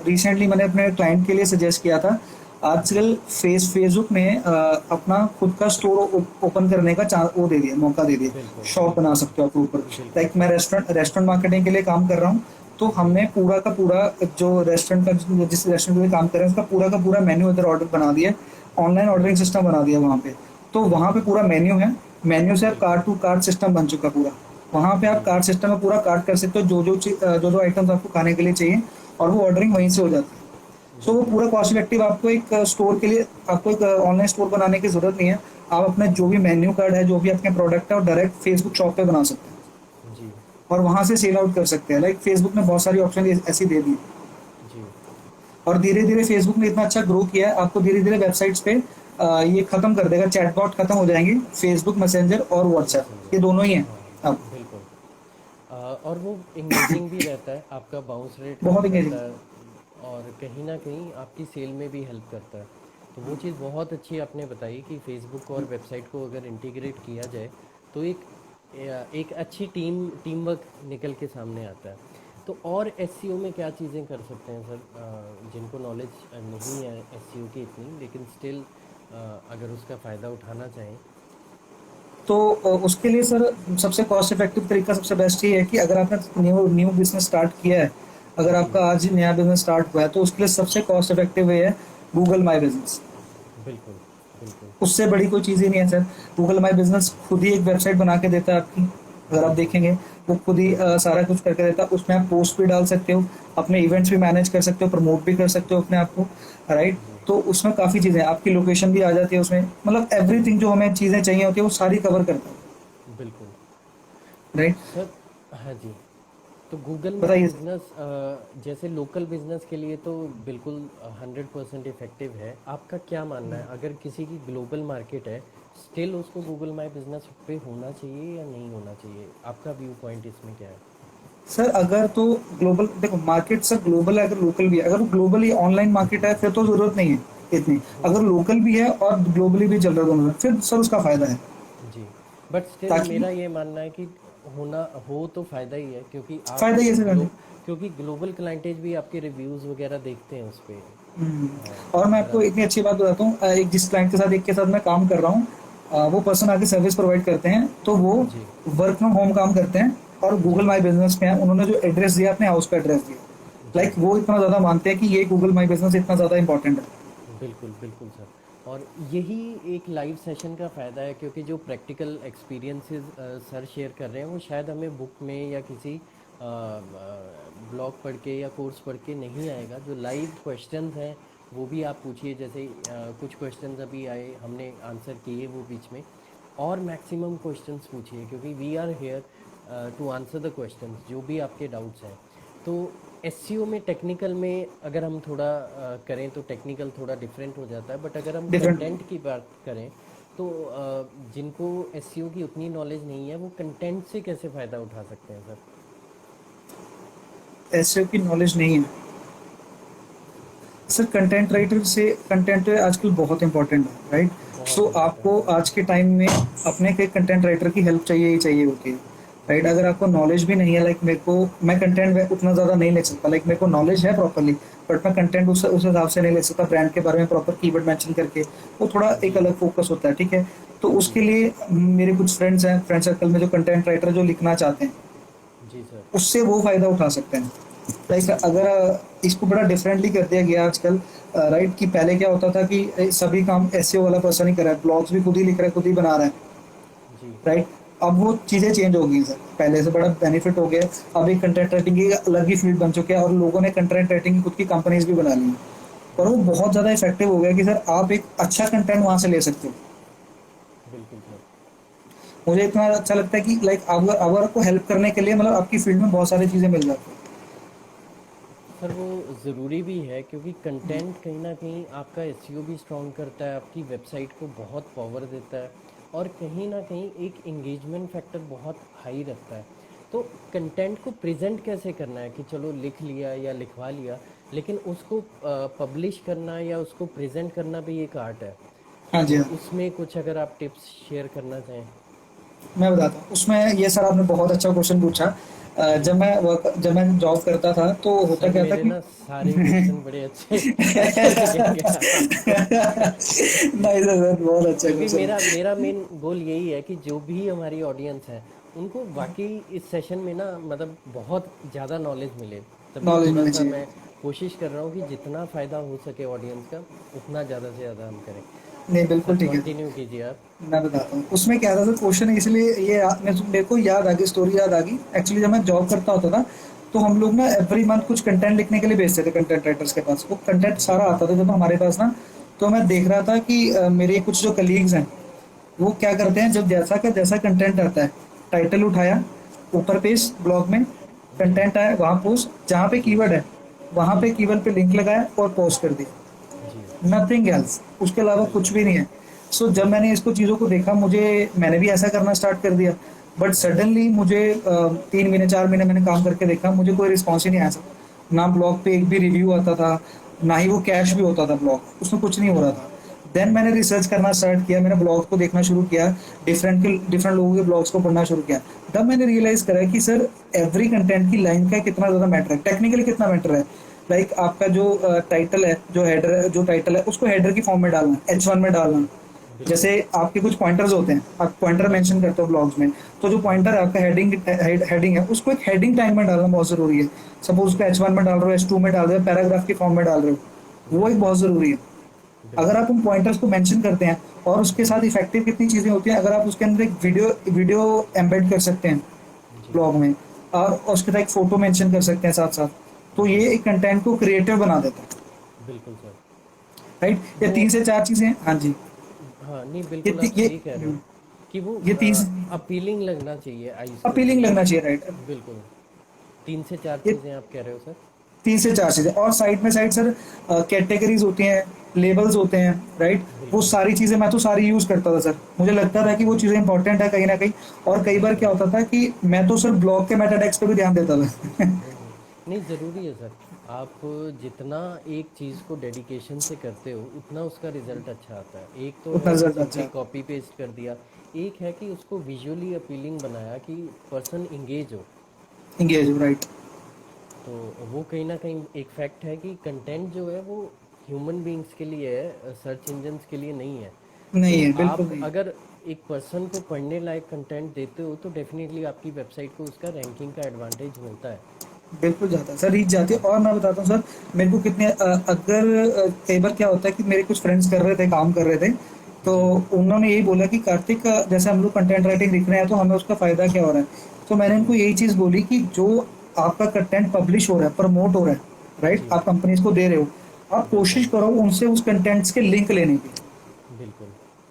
रिसेंटली मैंने अपने क्लाइंट के लिए सजेस्ट किया था। जी आजकल फेसबुक ने अपना खुद का स्टोर ओपन करने का वो दे दिया, मौका दे दिया। बिल्कुल शॉप बना बिल्कुल सकते हो आप ऊपर। बिल्कुल। लाइक मैं रेस्टोरेंट मार्केटिंग के लिए काम कर रहा हूँ। तो जी हमने पूरा का पूरा जो रेस्टोरेंट का जिस रेस्टोरेंट में काम कर रहे हैं उसका पूरा मेन्यू इधर ऑर्डर बना दिया। ऑनलाइन ऑर्डरिंग बिल्कुल सिस्टम बना दिया वहाँ पे। तो वहाँ पे बिल्कुल पूरा मेन्यू है। मेन्यू से आप बिल्कुल। कार्ड टू कार्ड सिस्टम बन चुका पूरा। वहाँ पे आप जी कार्ड सिस्टम में पूरा कार्ड कर सकते हो जो जो आइटम्स आपको खाने के लिए चाहिए। और वो ऑर्डरिंग वहीं से हो जाती है। सो वो बिल्कुल। पूरा कॉस्ट इफेक्टिव। आपको एक स्टोर के लिए आपको एक ऑनलाइन स्टोर बनाने की जरूरत नहीं है। आप अपना जो भी मेन्यू कार्ड है, जो भी अपने प्रोडक्ट है, वो डायरेक्ट फेसबुक शॉप पे बना सकते हैं। जी और वहां से सेल आउट कर सकते हैं। लाइक फेसबुक ने बहुत सारी ऑप्शन ऐसी दे दी। जी। और धीरे धीरे फेसबुक ने इतना अच्छा ग्रो किया है, आपको धीरे धीरे वेबसाइट्स पे ये खत्म कर देगा। चैटबॉट खत्म हो जाएंगे, फेसबुक मैसेंजर और व्हाट्सएप ये मैसेंजर। दोनों ही हैं हाँ अब। बिल्कुल। और वो इंगेजिंग भी रहता है, आपका बाउंस रेट कम बहुत इंगेजिंग। करता है, और कहीं ना कहीं आपकी सेल में भी हेल्प करता है। तो वो चीज़ बहुत अच्छी आपने बताई कि फेसबुक और वेबसाइट को अगर इंटीग्रेट किया जाए, तो एक अच्छी टीम वर्क निकल के सामने आता है। तो और एसईओ में क्या चीज़ें कर सकते हैं सर, जिनको नॉलेज नहीं है एसईओ की इतनी, लेकिन स्टिल अगर उसका फ़ायदा उठाना चाहें? तो उसके लिए सर सबसे कॉस्ट इफेक्टिव तरीका सबसे बेस्ट ये है कि अगर आपने न्यू न्यू बिजनेस स्टार्ट किया है, अगर जी आपका आज ही नया बिजनेस स्टार्ट हुआ है, तो उसके लिए सबसे कॉस्ट इफेक्टिव वे है गूगल माई बिजनेस। बिल्कुल बिल्कुल उससे बड़ी कोई चीज़ ही नहीं है सर। गूगल माई बिजनेस खुद ही एक वेबसाइट बना के देता है आपकी। अगर आप बिल्कुल देखेंगे वो खुद ही बिल्कुल सारा कुछ करके देता है। उसमें आप पोस्ट भी डाल सकते हो, अपने इवेंट्स भी मैनेज कर सकते हो, प्रमोट भी कर सकते हो अपने आप को। राइट। जी तो उसमें काफ़ी चीज़ें, आपकी लोकेशन भी आ जाती है उसमें, मतलब एवरीथिंग जो हमें चीज़ें चाहिए होती है वो सारी कवर करता है। बिल्कुल। राइट। सर हाँ जी। तो गूगल माई बताइए सर। बिजनेस जैसे लोकल बिजनेस के लिए तो बिल्कुल 100% इफ़ेक्टिव है। आपका क्या मानना है, अगर किसी की ग्लोबल मार्केट है, स्टिल उसको गूगल माई बिजनेस पे होना चाहिए या नहीं होना चाहिए? आपका व्यू पॉइंट इसमें क्या है? सर अगर तो ग्लोबल देखो, मार्केट सर ग्लोबल है, अगर लोकल भी है, अगर वो ग्लोबली ऑनलाइन मार्केट है फिर तो जरूरत नहीं है इतनी। अगर लोकल भी है और ग्लोबली भी चल रहा है दोनों में, फिर सर उसका फायदा है। जी, बट स्टिल ताकि मेरा ये मानना है कि होना हो तो फ़ायदा ही है, क्योंकि आप फायदा ये सर है। क्योंकि ग्लोबल क्लाइंटेज भी आपके रिव्यूज़ वगैरह देखते हैं उस पे। और मैं अगर आपको आप इतनी अच्छी बात बताता हूँ, एक जिस क्लाइंट के साथ एक के साथ मैं काम कर रहा हूँ, वो पर्सन आके सर्विस प्रोवाइड करते हैं, तो वो जी, वर्क फ्रॉम होम काम करते हैं और गूगल जी, माई बिजनेस में है, उन्होंने जो एड्रेस दिया अपने हाउस का एड्रेस दिया। जी, लाइक वो इतना ज़्यादा मानते हैं कि ये गूगल माई बिजनेस इतना ज़्यादा इंपॉर्टेंट है। बिल्कुल, बिल्कुल सर। और यही एक लाइव सेशन का फ़ायदा है, क्योंकि जो प्रैक्टिकल एक्सपीरियंसेस सर शेयर कर रहे हैं वो शायद हमें बुक में या किसी ब्लॉग पढ़ के या कोर्स पढ़ के नहीं आएगा। जो लाइव क्वेश्चंस हैं वो भी आप पूछिए, जैसे कुछ क्वेश्चंस अभी आए हमने आंसर किए वो बीच में, और मैक्सिमम क्वेश्चंस पूछिए, क्योंकि we are here to answer the questions जो भी आपके डाउट्स हैं। तो एससीओ में टेक्निकल में अगर हम थोड़ा करें तो टेक्निकल थोड़ा डिफरेंट हो जाता है, बट अगर हम डिफरेंट। कंटेंट की बात करें तो जिनको एससीओ की उतनी नॉलेज नहीं है वो कंटेंट से कैसे फ़ायदा उठा सकते हैं सर? एसईओ की नॉलेज नहीं है सर, कंटेंट राइटर से कंटेंट आजकल बहुत इंपॉर्टेंट है, राइट? सो बहुत इम्पोर्टेंट आपको है। आज के टाइम में अपने के कंटेंट राइटर की हेल्प चाहिए ही चाहिए होती है, राइट? अगर आपको नॉलेज भी नहीं है, लाइक मेरे को, मैं कंटेंट उतना ज़्यादा नहीं लिख सकता, लाइक मेरे को नॉलेज है प्रॉपरली, बट मैं कंटेंट उस हिसाब से नहीं लिख सकता ब्रांड के बारे में प्रॉपर कीवर्ड मेंशन करके। वो थोड़ा एक जी, अलग फोकस होता है, ठीक है? तो जी, उसके लिए मेरे कुछ फ्रेंड्स हैं, फ्रेंड सर्कल में जो कंटेंट राइटर जो लिखना चाहते हैं, जी सर। उससे वो फायदा उठा सकते हैं। लाइक जी, अगर इसको बड़ा डिफरेंटली कर दिया गया आजकल, राइट, कि पहले क्या होता था कि सभी काम एसईओ वाला पर्सन ही कर रहा है, ब्लॉग्स भी खुद ही लिख रहा है, खुद ही बना रहा है, जी, राइट? अब वो चीज़ें चेंज हो गई सर, पहले से बड़ा बेनिफिट हो गया। अब एक कंटेंट राइटिंग की अलग ही फील्ड बन चुकी है और लोगों ने कंटेंट राइटिंग की खुद की कंपनीज भी बना ली हैं। और वो जी, बहुत ज़्यादा इफेक्टिव हो गया कि सर आप एक अच्छा कंटेंट वहाँ से ले सकते हो। बिल्कुल सर। मुझे इतना अच्छा लगता है कि लाइक अगर अगर आपको हेल्प करने के लिए, मतलब आपकी फील्ड में बहुत सारी चीज़ें मिल जाती हैं। सर वो ज़रूरी भी है, क्योंकि कंटेंट कहीं ना कहीं आपका एसईओ भी स्ट्रॉन्ग करता है, आपकी वेबसाइट को बहुत पावर देता है, और कहीं ना कहीं एक एंगेजमेंट फैक्टर बहुत हाई रखता है। तो कंटेंट को प्रेजेंट कैसे करना है, कि चलो लिख लिया या लिखवा लिया, लेकिन उसको पब्लिश करना या उसको प्रेजेंट करना भी एक आर्ट है। हाँ जी, तो हाँ। उसमें कुछ अगर आप टिप्स शेयर करना चाहें। मैं बताता हूँ उसमें, ये सर आपने बहुत अच्छा क्वेश्चन पूछा। जी जब मैं जॉब करता था तो होता सर, क्या था मेरे कि ना सारे क्वेश्चन बड़े अच्छे अच्छे लगेंगे आपको। नहीं सर, बहुत अच्छा क्योंकि क्वेश्चन मेरा है। मेरा मेन गोल यही है कि जो भी हमारी ऑडियंस है उनको वाकई इस सेशन में ना, मतलब बहुत ज़्यादा नॉलेज मिले। तभी नॉलेज थोड़ा मिलनी सा चाहिए। मैं कोशिश कर रहा हूँ कि जितना फ़ायदा हो सके ऑडियंस का उतना ज़्यादा से ज़्यादा हम करें। नहीं, सर बिल्कुल ठीक है। कंटिन्यू कीजिए आप। मैं बताता हूँ उसमें क्या था सर, क्वेश्चन इसलिए मेरे को याद आ गई, स्टोरी याद आ गई। एक्चुअली जब मैं जॉब करता होता था तो हम लोग ना एवरी मंथ कुछ कंटेंट लिखने के लिए भेजते थे कंटेंट राइटर्स के पास। वो कंटेंट जी, सारा आता था जब हमारे पास ना, तो मैं देख रहा था कि मेरे कुछ जो कलीग्स हैं वो क्या करते हैं, जब जैसा का जैसा कंटेंट आता है, टाइटल उठाया, ऊपर पेज ब्लॉग में, जी, कंटेंट आया वहाँ पोस्ट, जहाँ पे जी, कीवर्ड है वहाँ जी, पे कीवर्ड पे लिंक लगाया और पोस्ट कर दिया। जी, नथिंग एल्स, उसके अलावा कुछ बिल्कुल, भी नहीं है। सो जब बिल्कुल। मैंने इसको चीज़ों को देखा, मैंने भी ऐसा करना स्टार्ट कर दिया। बट अच्छा, सडनली मुझे 3 महीने 4 महीने मैंने काम करके देखा, मुझे कोई रिस्पॉन्स ही नहीं आया सर। ना ब्लॉग पे एक भी रिव्यू आता था, ना ही वो कैश भी होता था ब्लॉग, उसमें कुछ नहीं हो रहा बिल्कुल, था। देन मैंने बिल्कुल, रिसर्च करना स्टार्ट किया, मैंने ब्लॉग को देखना शुरू किया, डिफरेंट लोगों के ब्लॉग्स को पढ़ना शुरू किया। तब मैंने रियलाइज करा कि सर एवरी कंटेंट की लाइन का कितना ज़्यादा मैटर है, टेक्निकली कितना मैटर है। लाइक आपका जो टाइटल है, जो हेडर है, जो टाइटल है उसको हेडर की फॉर्म में डालना, H1 में डालना। बिल्कुल, जैसे आपके कुछ पॉइंटर्स होते हैं, आप पॉइंटर मेंशन करते हो ब्लॉग्स में, तो जो पॉइंटर है आपका हेडिंग है, उसको एक हेडिंग टाइम में डालना बहुत जरूरी है। सपोज उसको H1 में डाल रहे हो, H2 में डाल रहे हो, पैराग्राफ की फॉर्म में डाल रहे हो, वो एक बिल्कुल, बहुत जरूरी है। अगर बिल्कुल, आप उन पॉइंटर्स को मेंशन करते हैं, और उसके साथ इफेक्टिव कितनी चीजें होती हैं, अगर आप उसके अंदर एक वीडियो एम्बेड कर सकते हैं जी, ब्लॉग में, और उसके साथ एक फोटो मेंशन कर सकते हैं साथ साथ, तो जी, ये एक कंटेंट को क्रिएटिव बना देता है, बिल्कुल सर। राइट? ये वो 3 से 4 चीजें, हाँ जी। हाँ, नहीं ये बिल्कुल ती- आप ये सही कह रहे हो कि वो ये तीन अपीलिंग लगना चाहिए आइज़ को अपीलिंग भी। लगना चाहिए, राइट? बिल्कुल, 3 से 4 ये चीज़ें आप कह रहे हो सर? 3 से 4 चीजें, और साइड में साइड सर कैटेगरीज होती हैं, लेबल्स होते हैं, राइट? वो बिल्कुल। सारी चीज़ें मैं तो सारी यूज़ करता था सर। मुझे लगता था कि वो चीज़ें इंपॉर्टेंट है कहीं ना कहीं। और कई बार बिल्कुल। क्या होता था कि मैं तो सिर्फ ब्लॉग के मेटा टैग्स पे भी ध्यान देता था। नहीं, ज़रूरी है सर। आप जितना एक चीज़ को डेडिकेशन से करते हो उतना उसका रिज़ल्ट अच्छा आता है। एक तो उतना है कि रिजल्ट सिंपली अच्छा कॉपी पेस्ट कर दिया, एक है कि उसको विजुअली अपीलिंग बनाया कि पर्सन इंगेज हो। Engage, right? तो वो कहीं ना कहीं एक फैक्ट है कि कंटेंट जो है वो ह्यूमन बीइंग्स के लिए है, सर्च इंजन्स के लिए नहीं है। नहीं तो है, बिल्कुल आप नहीं है। अगर एक पर्सन को पढ़ने लायक कंटेंट देते हो तो डेफिनेटली आपकी वेबसाइट को उसका रैंकिंग का एडवांटेज मिलता है। बिल्कुल जाता है सर, रीच जाती है। अब और मैं बताता हूँ सर, मेरे को कितने कई बार क्या होता है कि मेरे कुछ फ्रेंड्स कर रहे थे, काम कर रहे थे, तो जी। उन्होंने यही बोला कि कार्तिक जैसे हम लोग कंटेंट राइटिंग लिख रहे हैं तो हमें उसका फ़ायदा क्या हो रहा है? तो मैंने जी। उनको यही चीज़ बोली कि जो आपका कंटेंट पब्लिश हो रहा है, प्रमोट हो रहा है, राइट? जी। आप कंपनीज़ को दे रहे हो, आप कोशिश बिल्कुल। करो उनसे उस कंटेंट्स के लिंक लेने की, बिल्कुल।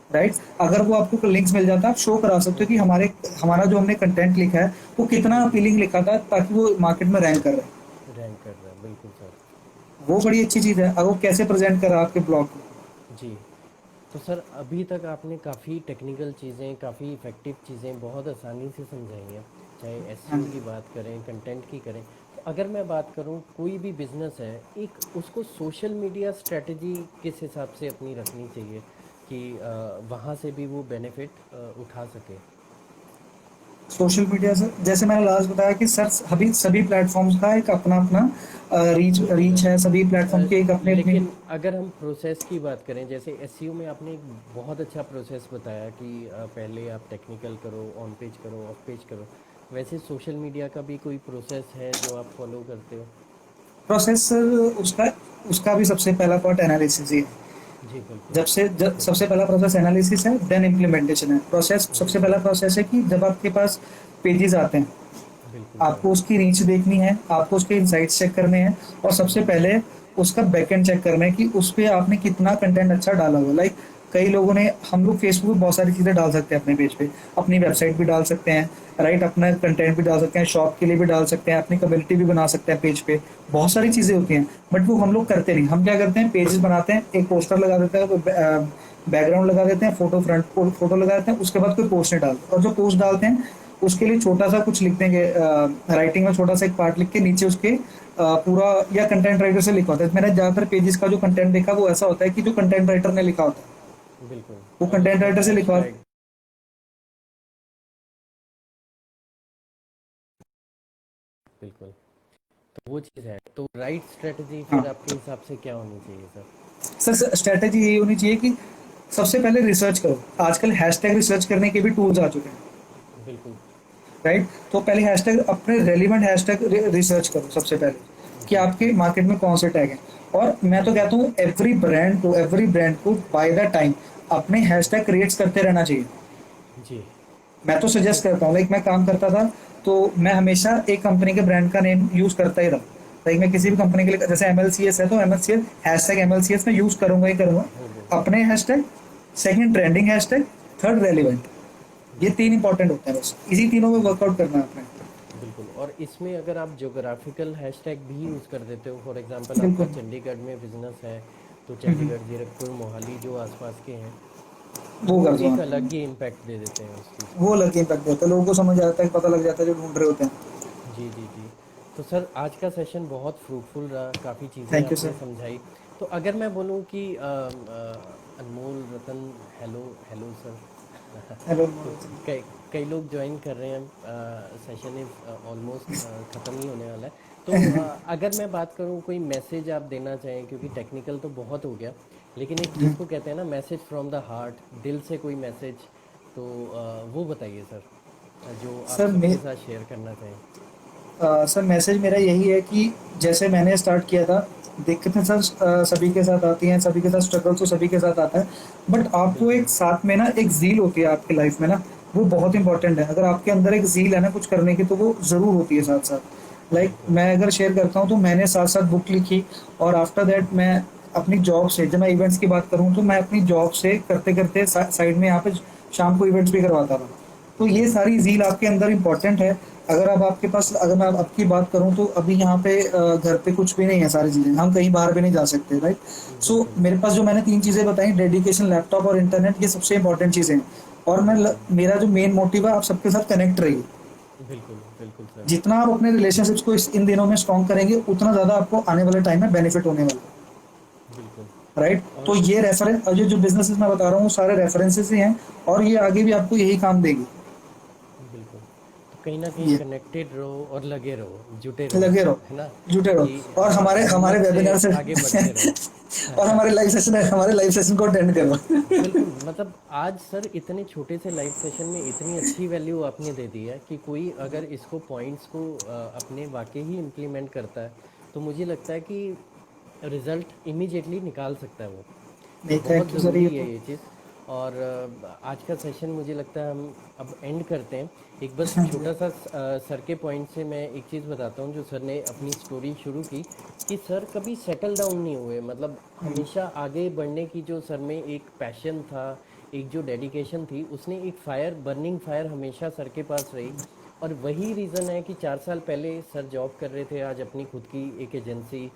राइट? अगर वो आपको लिंक्स मिल जाता है, आप शो करा सकते हो कि हमारा जो हमने कंटेंट लिखा है, वो कितना जी। अपीलिंग लिखा था ताकि वो मार्केट में रैंक कर रहा है। रैंक कर रहा है, बिल्कुल सर। वो बड़ी अच्छी चीज़ है। और वो कैसे प्रेज़ेंट करा आपके ब्लॉग को। जी। तो सर अभी तक आपने काफ़ी टेक्निकल चीज़ें, काफ़ी इफ़ेक्टिव चीज़ें बहुत आसानी से समझाई हैं, चाहे हाँ एसईओ जी। की बात करें, कंटेंट की करें। तो अगर मैं बात करूं, कोई भी बिजनेस है, एक उसको सोशल मीडिया स्ट्रेटजी किस हिसाब से अपनी रखनी चाहिए कि वहाँ से भी वो बेनिफिट उठा सके। सोशल मीडिया से जैसे मैंने लास्ट बताया कि सर अभी सभी प्लेटफ़ॉर्म्स का एक अपना-अपना रीच बिल्कुल रीच सर। है, सभी प्लेटफ़ॉर्म की एक अपनी-अपनी। लेकिन अगर हम प्रोसेस की बात करें, जैसे एसईओ में आपने एक बहुत अच्छा प्रोसेस बताया कि पहले आप टेक्निकल करो, ऑन पेज करो, ऑफ पेज करो। वैसे सोशल मीडिया का भी कोई प्रोसेस है जो आप फॉलो करते हो? प्रोसेस सर उसका उसका भी सबसे पहला पार्ट एनालिसिस ही है। जी बिल्कुल। जब से ज सबसे पहला प्रोसेस एनालिसिस है, देन इम्प्लीमेंटेशन है। प्रोसेस जी। सबसे पहला प्रोसेस है कि जब आपके पास पेजेज़ आते हैं, बिल्कुल सर। आपको उसकी रीच देखनी है, आपको उसके इनसाइट्स चेक करने हैं, और सबसे जी। पहले उसका बैकएंड चेक करना है कि उस पे आपने कितना कंटेंट अच्छा डाला हुआ है। लाइक कई लोगों ने हम लोग फेसबुक पे बहुत सारी चीज़ें डाल सकते हैं अपने पेज पे, अपनी वेबसाइट बिल्कुल। भी डाल सकते हैं, राइट? अपना कंटेंट भी डाल सकते हैं, शॉप के लिए भी डाल सकते हैं, अपनी कम्युनिटी भी बना सकते हैं पेज पे। बहुत सारी चीज़ें बिल्कुल। होती हैं, बट वो हम लोग बिल्कुल। करते नहीं। हम क्या करते हैं, पेजेस बनाते हैं, एक पोस्टर लगा देते हैं, बैकग्राउंड लगा देते हैं, फोटो फ्रंट फोटो लगा देते हैं, उसके बाद कोई पोस्ट नहीं डालते। और जो पोस्ट डालते हैं उसके लिए छोटा सा कुछ लिख देंगे, राइटिंग में छोटा सा एक पार्ट लिख के नीचे उसके पूरा, या कंटेंट राइटर से लिखा होता है। मैंने ज़्यादातर पेजेस का जो कंटेंट देखा वो ऐसा होता है कि जो कंटेंट राइटर ने लिखा होता है, बिल्कुल। वो और कंटेंट उसमें राइटर से लिखवा। हैशटैग। बिल्कुल। तो वो चीज़ है, तो राइट स्ट्रेटजी हाँ फिर आपके हिसाब से क्या होनी चाहिए सर? सर, स्ट्रेटेजी यही होनी चाहिए कि सबसे पहले रिसर्च करो। आजकल हैशटैग रिसर्च करने के भी टूल्स आ चुके हैं, बिल्कुल। राइट? तो पहले हैशटैग, अपने रेलिवेंट हैशटैग रिसर्च करो सबसे पहले कि जी आपके बिल्कुल। मार्केट में कौन से टैग हैं। और मैं तो जी। कहता हूँ एवरी ब्रांड को बाय द टाइम अपने हैशटैग क्रिएट्स करते रहना चाहिए। जी। मैं तो सजेस्ट तो करता हूँ, लाइक मैं काम करता था तो मैं हमेशा एक कंपनी के ब्रांड का नेम यूज करता ही रहा। लाइक मैं किसी भी कंपनी के लिए, जैसे एमएलसीएस है तो एमएलसीएस, हैशटैग एमएलसीएस में यूज करूंगा ही करूंगा। होगा। अपने hashtag, second trending hashtag, third relevant, ये तीन बिल्कुल। इंपॉर्टेंट होते हैं, बस इसी तीनों में वर्कआउट बिल्कुल। करना है आपने। बिल्कुल। और इसमें अगर आप ज्योग्राफिकल हैशटैग भी यूज़ कर देते हो, फॉर एग्जांपल आपका बिल्कुल। चंडीगढ़ में बिजनेस है, तो चंडीगढ़, जीरकपुर, मोहाली जो आसपास के हैं, वो वो कर दो एक आप। अलग ही इम्पैक्ट दे देते हैं उस चीज़ वो को। लग इम्पैक्ट देता है, लोगों को समझ आता है, पता लग जाता है जो ढूंढ रहे होते हैं। जी, जी, जी। तो सर आज का सेशन बहुत फ्रूटफुल रहा, काफ़ी चीज़ें थैंक यू आपने सर। समझाई। तो अगर मैं बोलूँ कि अनमोल रतन, हेलो हेलो सर। हेलो। तो कई कई लोग ज्वाइन कर रहे हैं, सेशन इज़ ऑलमोस्ट ख़त्म ही होने वाला है। तो अगर मैं बात करूँ, कोई मैसेज आप देना चाहें, क्योंकि टेक्निकल तो बहुत हो गया, लेकिन एक जिसको कहते हैं ना मैसेज फ्रॉम द हार्ट, दिल से कोई मैसेज, तो वो बताइए सर, जो आप सर मैं सबके साथ शेयर करना चाहें। सर मैसेज मेरा यही है कि जैसे मैंने स्टार्ट किया था, दिक्कतें सर सभी के साथ आती हैं, सभी के साथ स्ट्रगल तो सभी के साथ आता है, बट आपको बिल्कुल। एक साथ में ना एक ज़ील होती है आपकी लाइफ में ना, वो बहुत इंपॉर्टेंट है। अगर आपके अंदर एक ज़ील है ना कुछ करने की, तो वो ज़रूर होती है साथ साथ। लाइक बिल्कुल। मैं अगर शेयर करता हूँ तो मैंने साथ साथ बुक लिखी, और आफ्टर दैट मैं अपनी जॉब से, जब मैं इवेंट्स की बात करूँ तो मैं अपनी जॉब से करते करते साइड में यहाँ पे शाम को इवेंट्स भी करवाता था। तो ये सारी ज़ील आपके अंदर इम्पोर्टेंट है। अगर अब आपके पास, अगर मैं अब आपकी बात करूँ तो अभी यहाँ पे घर पे कुछ भी नहीं है, सारी चीज़ें, हम कहीं बाहर भी नहीं जा सकते, राइट? सो बिल्कुल मेरे पास जो मैंने 3 चीज़ें बताई, डेडिकेशन, लैपटॉप और इंटरनेट, ये सबसे इम्पोर्टेंट चीज़ें हैं। और बिल्कुल मेरा जो मेन मोटिव है, आप सबके साथ कनेक्ट रहिए। बिल्कुल बिल्कुल सर। जितना आप अपने रिलेशनशिप्स को इन दिनों में स्ट्रॉन्ग करेंगे, उतना ज़्यादा आपको आने वाले टाइम में बेनिफिट होने वाला है, बिल्कुल। राइट? तो और ये रेफरेंस, ये जो बिजनेसेस मैं बता रहा हूँ सारे रेफरेंसेस ही हैं, और ये आगे भी आपको यही काम देगी। बिल्कुल, तो कहीं न कहीं ये कनेक्टेड रहो और लगे रहो, जुटे रहो, लगे रहो, है ना? जुटे कि रहो, और हमारे हमारे हिम्मत से वेबिनार से आगे बढ़ते रहो। और हमारे लाइव सेशन को अटेंड करो। बिल्कुल, मतलब आज सर इतने छोटे से लाइव सेशन में इतनी अच्छी वैल्यू आपने दे दी है कि कोई अगर इसको पॉइंट्स को अपने वाक़ई ही इम्प्लीमेंट करता है, तो मुझे लगता है कि रिज़ल्ट इमीडिएटली निकाल सकता है वो। तो नहीं, बहुत थैंक यू सर, ये ज़रूरी है तो ये चीज़। और आज का सेशन मुझे लगता है हम अब एंड करते हैं। एक बस हाँ जी। छोटा सा सर के पॉइंट से मैं एक चीज़ बताता हूँ, जो सर ने अपनी स्टोरी शुरू की कि सर कभी सेटल डाउन नहीं हुए, मतलब हमेशा आगे बढ़ने की जो सर में एक पैशन था, एक जो डेडिकेशन थी, उसने एक फायर, बर्निंग फायर हमेशा सर के पास रही। और वही रीज़न है कि 4 साल पहले सर जॉब कर रहे थे, आज अपनी खुद की एक एजेंसी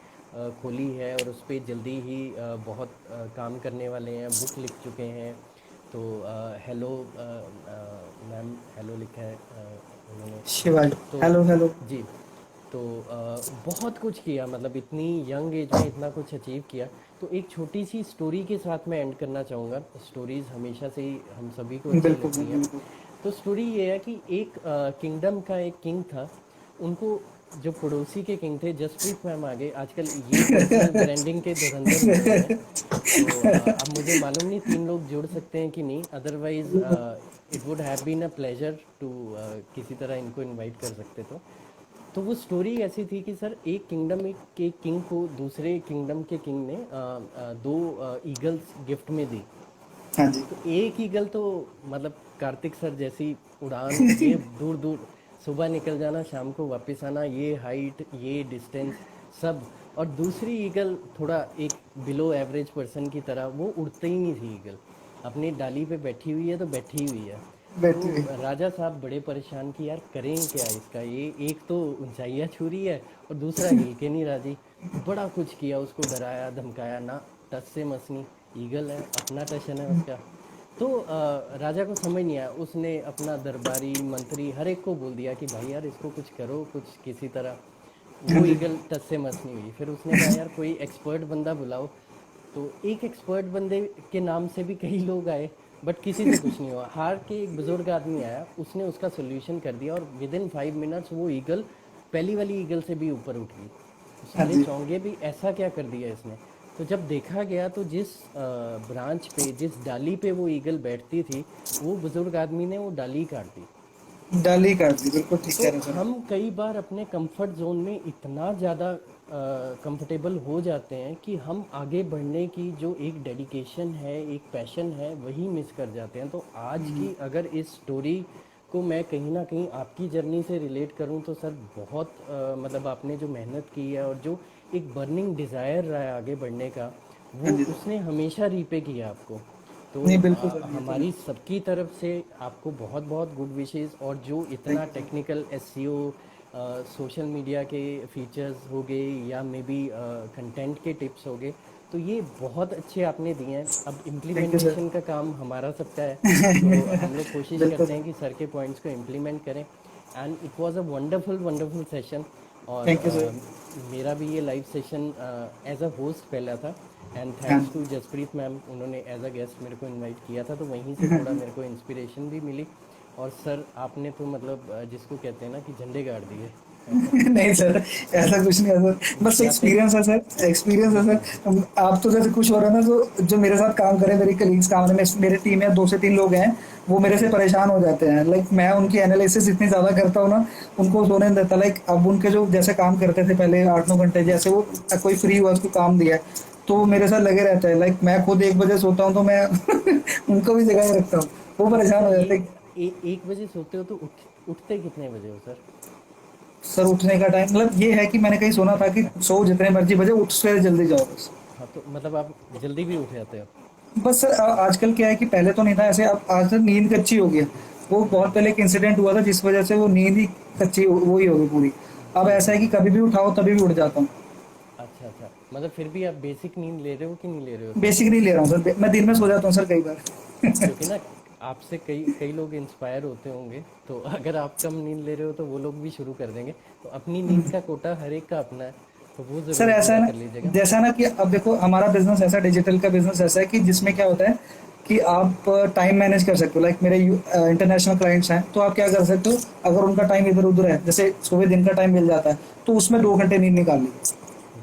खोली है और उस पर जल्दी ही बहुत काम करने वाले हैं, बुक लिख चुके हैं। तो हेलो मैम, हेलो लिखा है उन्होंने। शिवाजी, तो हेलो हेलो। जी, तो बहुत कुछ किया, मतलब इतनी यंग एज में इतना कुछ अचीव किया। तो एक छोटी सी स्टोरी के साथ मैं एंड करना चाहूँगा। स्टोरीज़ हमेशा से ही हम सभी को अच्छी बिल्कुल लगती बिल्कुल हैं। बिल्कुल। तो स्टोरी ये है कि एक किंगडम का एक किंग था। उनको जो पड़ोसी के किंग थे, जसप्रीत मैम आ गए, आजकल ये पर्सनल ब्रांडिंग के धुरंधर हो गए हैं। तो अब मुझे मालूम नहीं 3 लोग जुड़ सकते हैं कि नहीं, otherwise it would have been a pleasure to किसी तरह इनको इनवाइट कर सकते। तो वो स्टोरी ऐसी थी कि सर एक किंगडम के किंग को दूसरे किंगडम के किंग ने 2 ईगल्स गिफ्ट में दी। हाँ जी। तो एक ईगल तो मतलब कार्तिक सर जैसी उड़ान, ये दूर दूर, सुबह निकल जाना शाम को वापस आना, ये हाइट ये डिस्टेंस सब। और दूसरी ईगल थोड़ा एक बिलो एवरेज पर्सन की तरह, वो उड़ते ही नहीं थी ईगल, अपनी डाली पे बैठी हुई है तो बैठी हुई है। बैठी तो हुई। राजा साहब बड़े परेशान कि यार करें क्या इसका, ये एक तो ऊंचाइयाँ छू रही है और दूसरा हिल के नहीं राजी। बड़ा कुछ किया, उसको डराया धमकाया ना, टस से मस नहीं, ईगल है, अपना टशन है उसका। तो राजा को समझ नहीं आया, उसने अपना दरबारी मंत्री हर एक को बोल दिया कि भाई यार इसको कुछ करो, कुछ किसी तरह। हाँ वो जी। ईगल टस से मस नहीं हुई। फिर उसने कहा यार कोई एक्सपर्ट बंदा बुलाओ। तो एक एक्सपर्ट बंदे के नाम से भी कई लोग आए, बट किसी से कुछ नहीं हुआ। हार के एक बुजुर्ग आदमी आया, उसने उसका सोल्यूशन कर दिया और विद इन 5 मिनट्स वो ईगल पहली वाली ईगल से भी ऊपर उठ गई। तो हाँ सारे जी। चौंगे भी, ऐसा क्या कर दिया इसने। तो जब देखा गया तो जिस ब्रांच पे, जिस डाली पे वो ईगल बैठती थी, वो बुजुर्ग आदमी ने वो डाली काट दी। डाली काट दी, बिल्कुल ठीक तो कह रहे हो सर। हम कई बार अपने कंफर्ट जोन में इतना ज़्यादा कंफर्टेबल हो जाते हैं कि हम आगे बढ़ने की जो एक डेडिकेशन है, एक पैशन है, वही मिस कर जाते हैं। तो आज की अगर इस स्टोरी को मैं कहीं ना कहीं आपकी जर्नी से रिलेट करूं, तो सर बहुत मतलब आपने जो मेहनत की है और जो एक बर्निंग डिज़ायर रहा है आगे बढ़ने का, हाँ वो जी उसने हमेशा रीपे किया आपको। तो नहीं, बिल्कुल सर, ये तो है। हमारी सबकी तरफ से आपको बहुत बहुत गुड विशेस। और जो इतना thank you sir. Technical SEO, social media के फीचर्स हो गए या मे बी कंटेंट के टिप्स हो गए, तो ये बहुत अच्छे आपने दिए हैं। अब थैंक यू सर। इम्प्लीमेंटेशन का काम हमारा सबका है। तो हम लोग कोशिश बिल्कुल करते सर। हैं कि सर के पॉइंट्स को इम्प्लीमेंट करें। And it was a wonderful wonderful session. और थैंक यू सर। मेरा भी ये live session as a host पहला था। एंड हाँ thanks to ji. Jaspreet ma'am, उन्होंने एज अ गेस्ट मेरे को इनवाइट किया था, तो वहीं से थोड़ा मेरे को इंस्पिरेशन भी मिली। और सर आपने तो मतलब जिसको कहते हैं ना कि झंडे गाड़ दिए। नहीं सर, ऐसा कुछ नहीं है सर, बस या फिर एक्सपीरियंस है सर, एक्सपीरियंस है बिल्कुल सर। आप तो जैसे खुश हो रहे हैं ना, तो जो मेरे साथ काम करें, मेरे कलीग्स काम में, मेरे टीम में 2 से 3 लोग हैं, वो मेरे से जी परेशान हो जाते हैं। लाइक मैं उनकी एनालिसिस इतनी ज़्यादा करता हूँ ना, उनको सोने नहीं देता। लाइक अब उनके जो जैसे काम करते थे पहले 8-9 घंटे, जैसे वो कोई फ्री हुआ उसको काम दिया है, तो वो मेरे साथ लगे रहते हैं। लाइक मैं खुद 1 बजे सोता हूँ, तो मैं उनको भी जगाए रखता हूँ, वो अच्छा परेशान सर, हो ये जाते हैं। 1 बजे सोते हो तो उठते कितने बजे हो सर? सर उठने का टाइम मतलब ये है कि मैंने कहीं सुना था कि सो जितने मर्जी बजे, उठ सवेरे जल्दी जाओ बस। हाँ, तो मतलब आप जल्दी भी उठ जाते हो? बस सर आजकल क्या है कि पहले तो नहीं था ऐसे, अब आज तक नींद की अच्छी हो गई है। वो बहुत पहले एक इंसिडेंट हुआ था जिस वजह से वो नींद ही कच्ची वो ही हो गई पूरी। अब जी ऐसा जी। है कि कभी भी उठाओ तभी भी उठ जाता हूँ। अच्छा अच्छा, मतलब फिर भी आप बेसिक नींद ले रहे हो कि नहीं ले रहे हो सर? बेसिक नहीं ले रहा हूँ सर, मैं दिन में सो जाता हूँ सर कई बार। क्योंकि ना आपसे कई कई लोग इंस्पायर होते होंगे, तो अगर आप कम नींद ले रहे हो तो वो लोग भी शुरू कर देंगे। तो अपनी नींद का कोटा हर एक का अपना है, तो वो सर ज़रूर ऐसा है पूरा ना, कर लीजिएगा। जैसा ना कि अब देखो हमारा बिजनेस ऐसा, डिजिटल का बिजनेस ऐसा है कि जिसमें क्या होता है कि आप टाइम मैनेज कर सकते हो। लाइक मेरे इंटरनेशनल क्लाइंट्स हैं, तो आप क्या कर सकते हो, अगर उनका टाइम इधर उधर है, जैसे सुबह दिन का टाइम मिल जाता है, तो उसमें जी दो जी, घंटे नींद निकाल ली।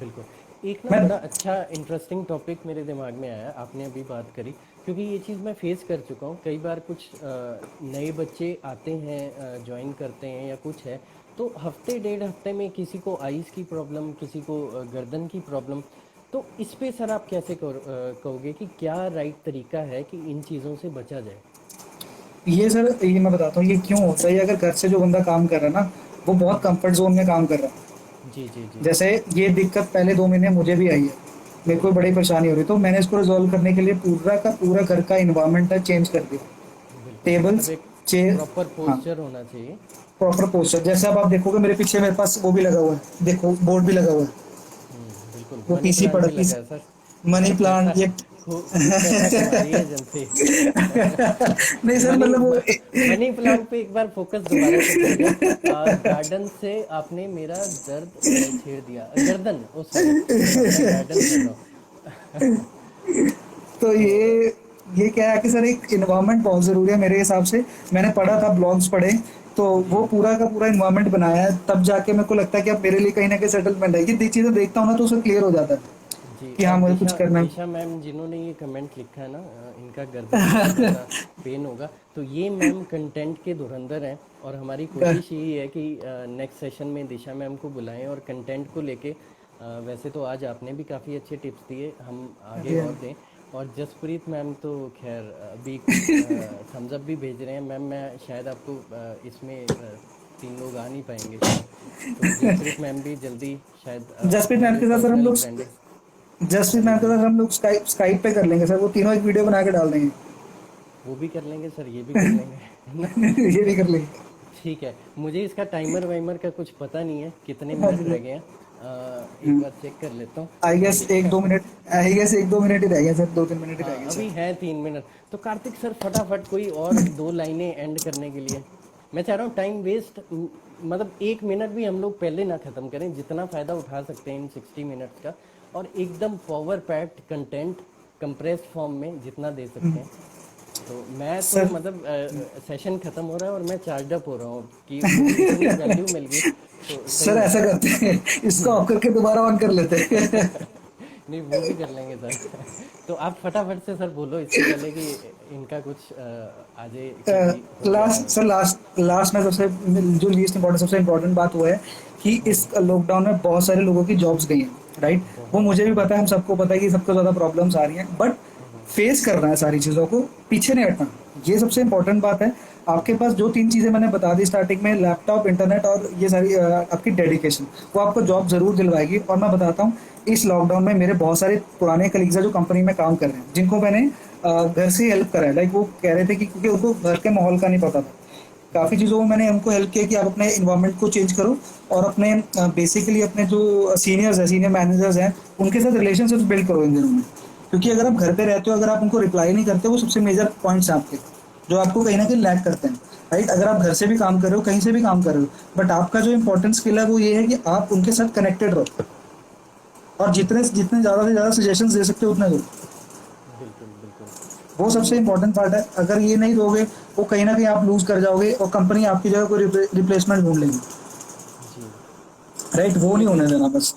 बिल्कुल। एक ना मैं बड़ा अच्छा इंटरेस्टिंग टॉपिक मेरे दिमाग में आया, आपने अभी बात करी, क्योंकि ये चीज़ मैं फेस कर चुका हूँ कई बार। कुछ नए बच्चे आते हैं, ज्वाइन करते हैं या कुछ है, तो हफ्ते डेढ़ हफ्ते में किसी को आइज़ की प्रॉब्लम, किसी को गर्दन की प्रॉब्लम। तो इस पे सर आप कैसे कहोगे कि क्या राइट तरीका है कि इन चीज़ों से बचा जाए? ये सर, ये मैं बताता हूँ ये क्यों होता है। ये अगर घर से जो बंदा काम कर रहा है ना, वो बहुत जी कंफर्ट जोन में काम कर रहा है। जी जी जी। जैसे ये दिक्कत पहले 2 महीने मुझे भी आई है, मेरे को बड़ी परेशानी हो रही, तो मैंने इसको रिजॉल्व करने के लिए पूरा का पूरा घर का इन्वायरमेंट है चेंज कर दिया। बिल्कुल, मतलब टेबल्स, एक चेयर, प्रॉपर हाँ, पोस्चर होना चाहिए। Proper posture. जैसे अब आप देखोगे मेरे पीछे मेरे पास वो भी लगा हुआ है, देखो बोर्ड भी लगा हुआ है, बिल्कुल, वो मनी पीसी प्लांट पड़ा भी लगा पीसी, है सर। मनी मतलब पैसा, प्लांट ये। खूब पैसा कमा रही है एजेंसी। नहीं सर, मनी मतलब वो मनी प्लांट पे एक बार फोकस दोबारा से करिएगा। गार्डन से आपने मेरा दर्द छेड़ दिया, गर्दन, ओ सॉरी, मैं अपना गार्डन कर रहा हूँ। तो तो ये क्या है कि सर एक इन्वायरमेंट बहुत ज़रूरी है मेरे हिसाब से। मैंने पढ़ा था, ब्लॉग्स पढ़े, तो वो जी पूरा का पूरा इन्वायरमेंट बनाया है, तब जाके मेरे को लगता है कि अब मेरे लिए कहीं ना कहीं सेटलमेंट है। ये चीज़ें देखता हूँ ना तो उसे क्लियर हो जाता है जी। कि हाँ और मुझे कुछ दिशा करना है। दिशा मैम जिन्होंने ये कमेंट लिखा है ना, इनका गर्दन में थोड़ा सा पेन होगा, तो ये मैम कंटेंट के धुरंधर हैं। और हमारी कोशिश यही है कि नेक्स्ट सेशन में दिशा मैम को बुलाएं और कंटेंट को लेके, वैसे तो आज आपने भी काफ़ी अच्छे टिप्स दिए, हम आगे और दें। और जसप्रीत मैम तो खैर अभी कुछ थम्स अप भी भेज रहे हैं। मैम मैं शायद आपको इसमें 3 लोग आ नहीं पाएंगे शायद, तो जसप्रीत मैम भी जल्दी शायद जसप्रीत मैम मेरे के साथ सर हम पर्सनल लोग फ्रेंड है। जसप्रीत जी मैम के जी, साथ हम लोग स्काइप स्काइप पे कर लेंगे सर, वो तीनों एक वीडियो बना के डाल देंगे। वो भी कर लेंगे सर, ये भी कर लेंगे, है ना? ये भी तो कर लेंगे। ठीक है, मुझे इसका टाइमर वाइमर का कुछ पता नहीं है कितने मिनट रह गए हैं। एक बार चेक कर लेता हूँ आई गेस कि 1-2 मिनट, आई गेस 1-2 मिनट ही रह गए सर, 2-3 मिनट ही रह हाँ, गए अभी सर। हैं 3 मिनट। तो कार्तिक सर फटाफट कोई और 2 लाइनें एंड करने के लिए। मैं चाह रहा हूँ टाइम वेस्ट, मतलब 1 मिनट भी हम लोग पहले ना ख़त्म करें, जितना फ़ायदा उठा सकते हैं इन 60 मिनट्स का। और एकदम power packed content compressed form में जितना दे सकते हैं। तो मैं तो सर मतलब सेशन ख़त्म हो रहा है और मैं चार्ज अप हो रहा हूँ कि मुझे इतनी वैल्यू मिल गई, तो सर सही है। ऐसा करते हैं, इसको ऑफ करके दोबारा ऑन कर लेते हैं। नहीं, वो भी कर लेंगे सर। तो आप फटाफट से सर बोलो इससे पहले कि इनका कुछ आ जाए, कि हो गया लास्ट टाइम। सर, लास्ट में सबसे जो लीस्ट इम्पोर्टेंट, सबसे इम्पोर्टेंट बात वो है कि इस लॉकडाउन में बहुत सारे लोगों की जॉब्स गई हैं, राइट। वो बहुत मुझे भी बहुत। पता है, हम सबको पता है कि सबको ज़्यादा प्रॉब्लम्स आ रही हैं, बट फेस करना है सारी चीज़ों को, पीछे नहीं हटना। ये सबसे इम्पोर्टेंट बात है। आपके पास जो 3 चीज़ें मैंने बता दी स्टार्टिंग में, लैपटॉप, इंटरनेट और ये सारी आपकी डेडिकेशन, वो आपको जॉब ज़रूर दिलवाएगी। और मैं बताता हूँ, इस लॉकडाउन में मेरे बहुत सारे पुराने कलीग्स हैं जो कंपनी में काम कर रहे हैं, जिनको मैंने घर से हेल्प करा है। लाइक वो कह रहे थे कि क्योंकि उनको घर के माहौल का नहीं पता था, काफ़ी चीज़ों में मैंने उनको हेल्प किया कि आप अपने इन्वायरमेंट को चेंज करो, और अपने बेसिकली अपने जो सीनियर्स हैं, सीनियर मैनेजर्स हैं, उनके साथ रिलेशनशिप बिल्ड करो इन दिनों में। क्योंकि अगर आप घर पे रहते हो, अगर आप उनको रिप्लाई नहीं करते, वो सबसे मेजर पॉइंट्स हैं आपके, जो आपको कहीं ना कहीं लैक करते हैं, राइट। अगर आप घर से भी काम कर रहे हो, कहीं से भी काम कर रहे हो, बट आपका जो इंपॉर्टेंट स्किल है वो ये है कि आप उनके साथ कनेक्टेड रहो, और जितने जितने ज़्यादा से ज़्यादा सजेशंस दे सकते हो उतने दो। बिल्कुल बिल्कुल। वो तो सबसे इंपॉर्टेंट पार्ट है। अगर ये नहीं दोगे, वो कहीं ना कहीं आप लूज कर जाओगे और कंपनी आपकी जगह कोई रिप्लेसमेंट ढूंढ लेगी, जी, राइट। वो ये नहीं होने देना बस।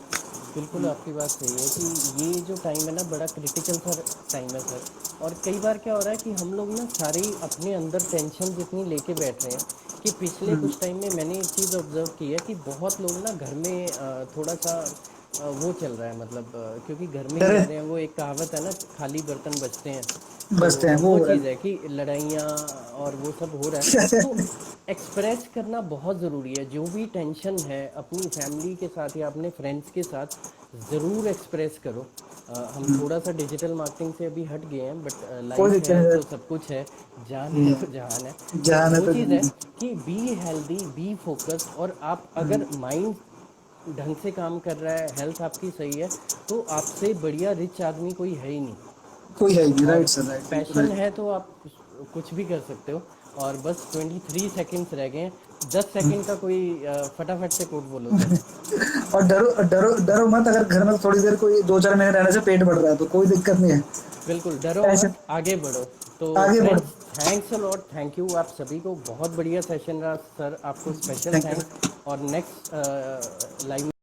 बिल्कुल आपकी बात सही है कि ये जो टाइम है ना, बड़ा क्रिटिकल सा टाइम है सर। और कई बार क्या हो रहा है कि हम लोग ना सारी अपने अंदर टेंशन जितनी लेके बैठ रहे हैं, कि पिछले कुछ टाइम में मैंने एक चीज़ ऑब्जर्व की है कि बहुत लोग ना घर में थोड़ा सा वो चल रहा है, मतलब क्योंकि घर में ही डरे रह रहे हैं। वो एक कहावत है ना, खाली बर्तन बचते हैं। तो बचते हैं वो वो हो रहा चीज़ है कि लड़ाइयाँ और वो सब हो रहा है। तो एक्सप्रेस करना बहुत ज़रूरी है, जो भी टेंशन है अपनी फैमिली के साथ या अपने फ्रेंड्स के साथ ज़रूर एक्सप्रेस करो। हम थोड़ा सा डिजिटल मार्केटिंग से अभी हट गए हैं, बट कोई लाइफ दिक्कत है नहीं तो सब कुछ है, जान है है। तो जहान है। तो जहाँ है वो तो चीज़ है कि बी हेल्दी, बी फोकस, और आप अगर माइंड ढंग से काम कर रहा है, हेल्थ आपकी सही है, तो आपसे बढ़िया रिच आदमी कोई है ही नहीं। कोई है ही नहीं। राइट और सर, राइट, बिल्कुल पैशन राइट। है तो आप कुछ भी कर सकते हो। और बस 23 सेकेंड्स रह गए हैं, 10 सेकेंड का कोई फटाफट से कोड बोलो सर। और डरो डरो डरो मत, अगर घर में थोड़ी देर कोई 2-4 महीने रहने से पेट बढ़ रहा है तो कोई दिक्कत नहीं है। बिल्कुल डरो टेंशन, मत, आगे बढ़ो। तो आगे बढ़ो। Friends, thanks a lot, thank you आप सभी को, बहुत बढ़िया सेशन रहा सर, आपको स्पेशल थैंक थैंक्स। यू। और नेक्स्ट लाइव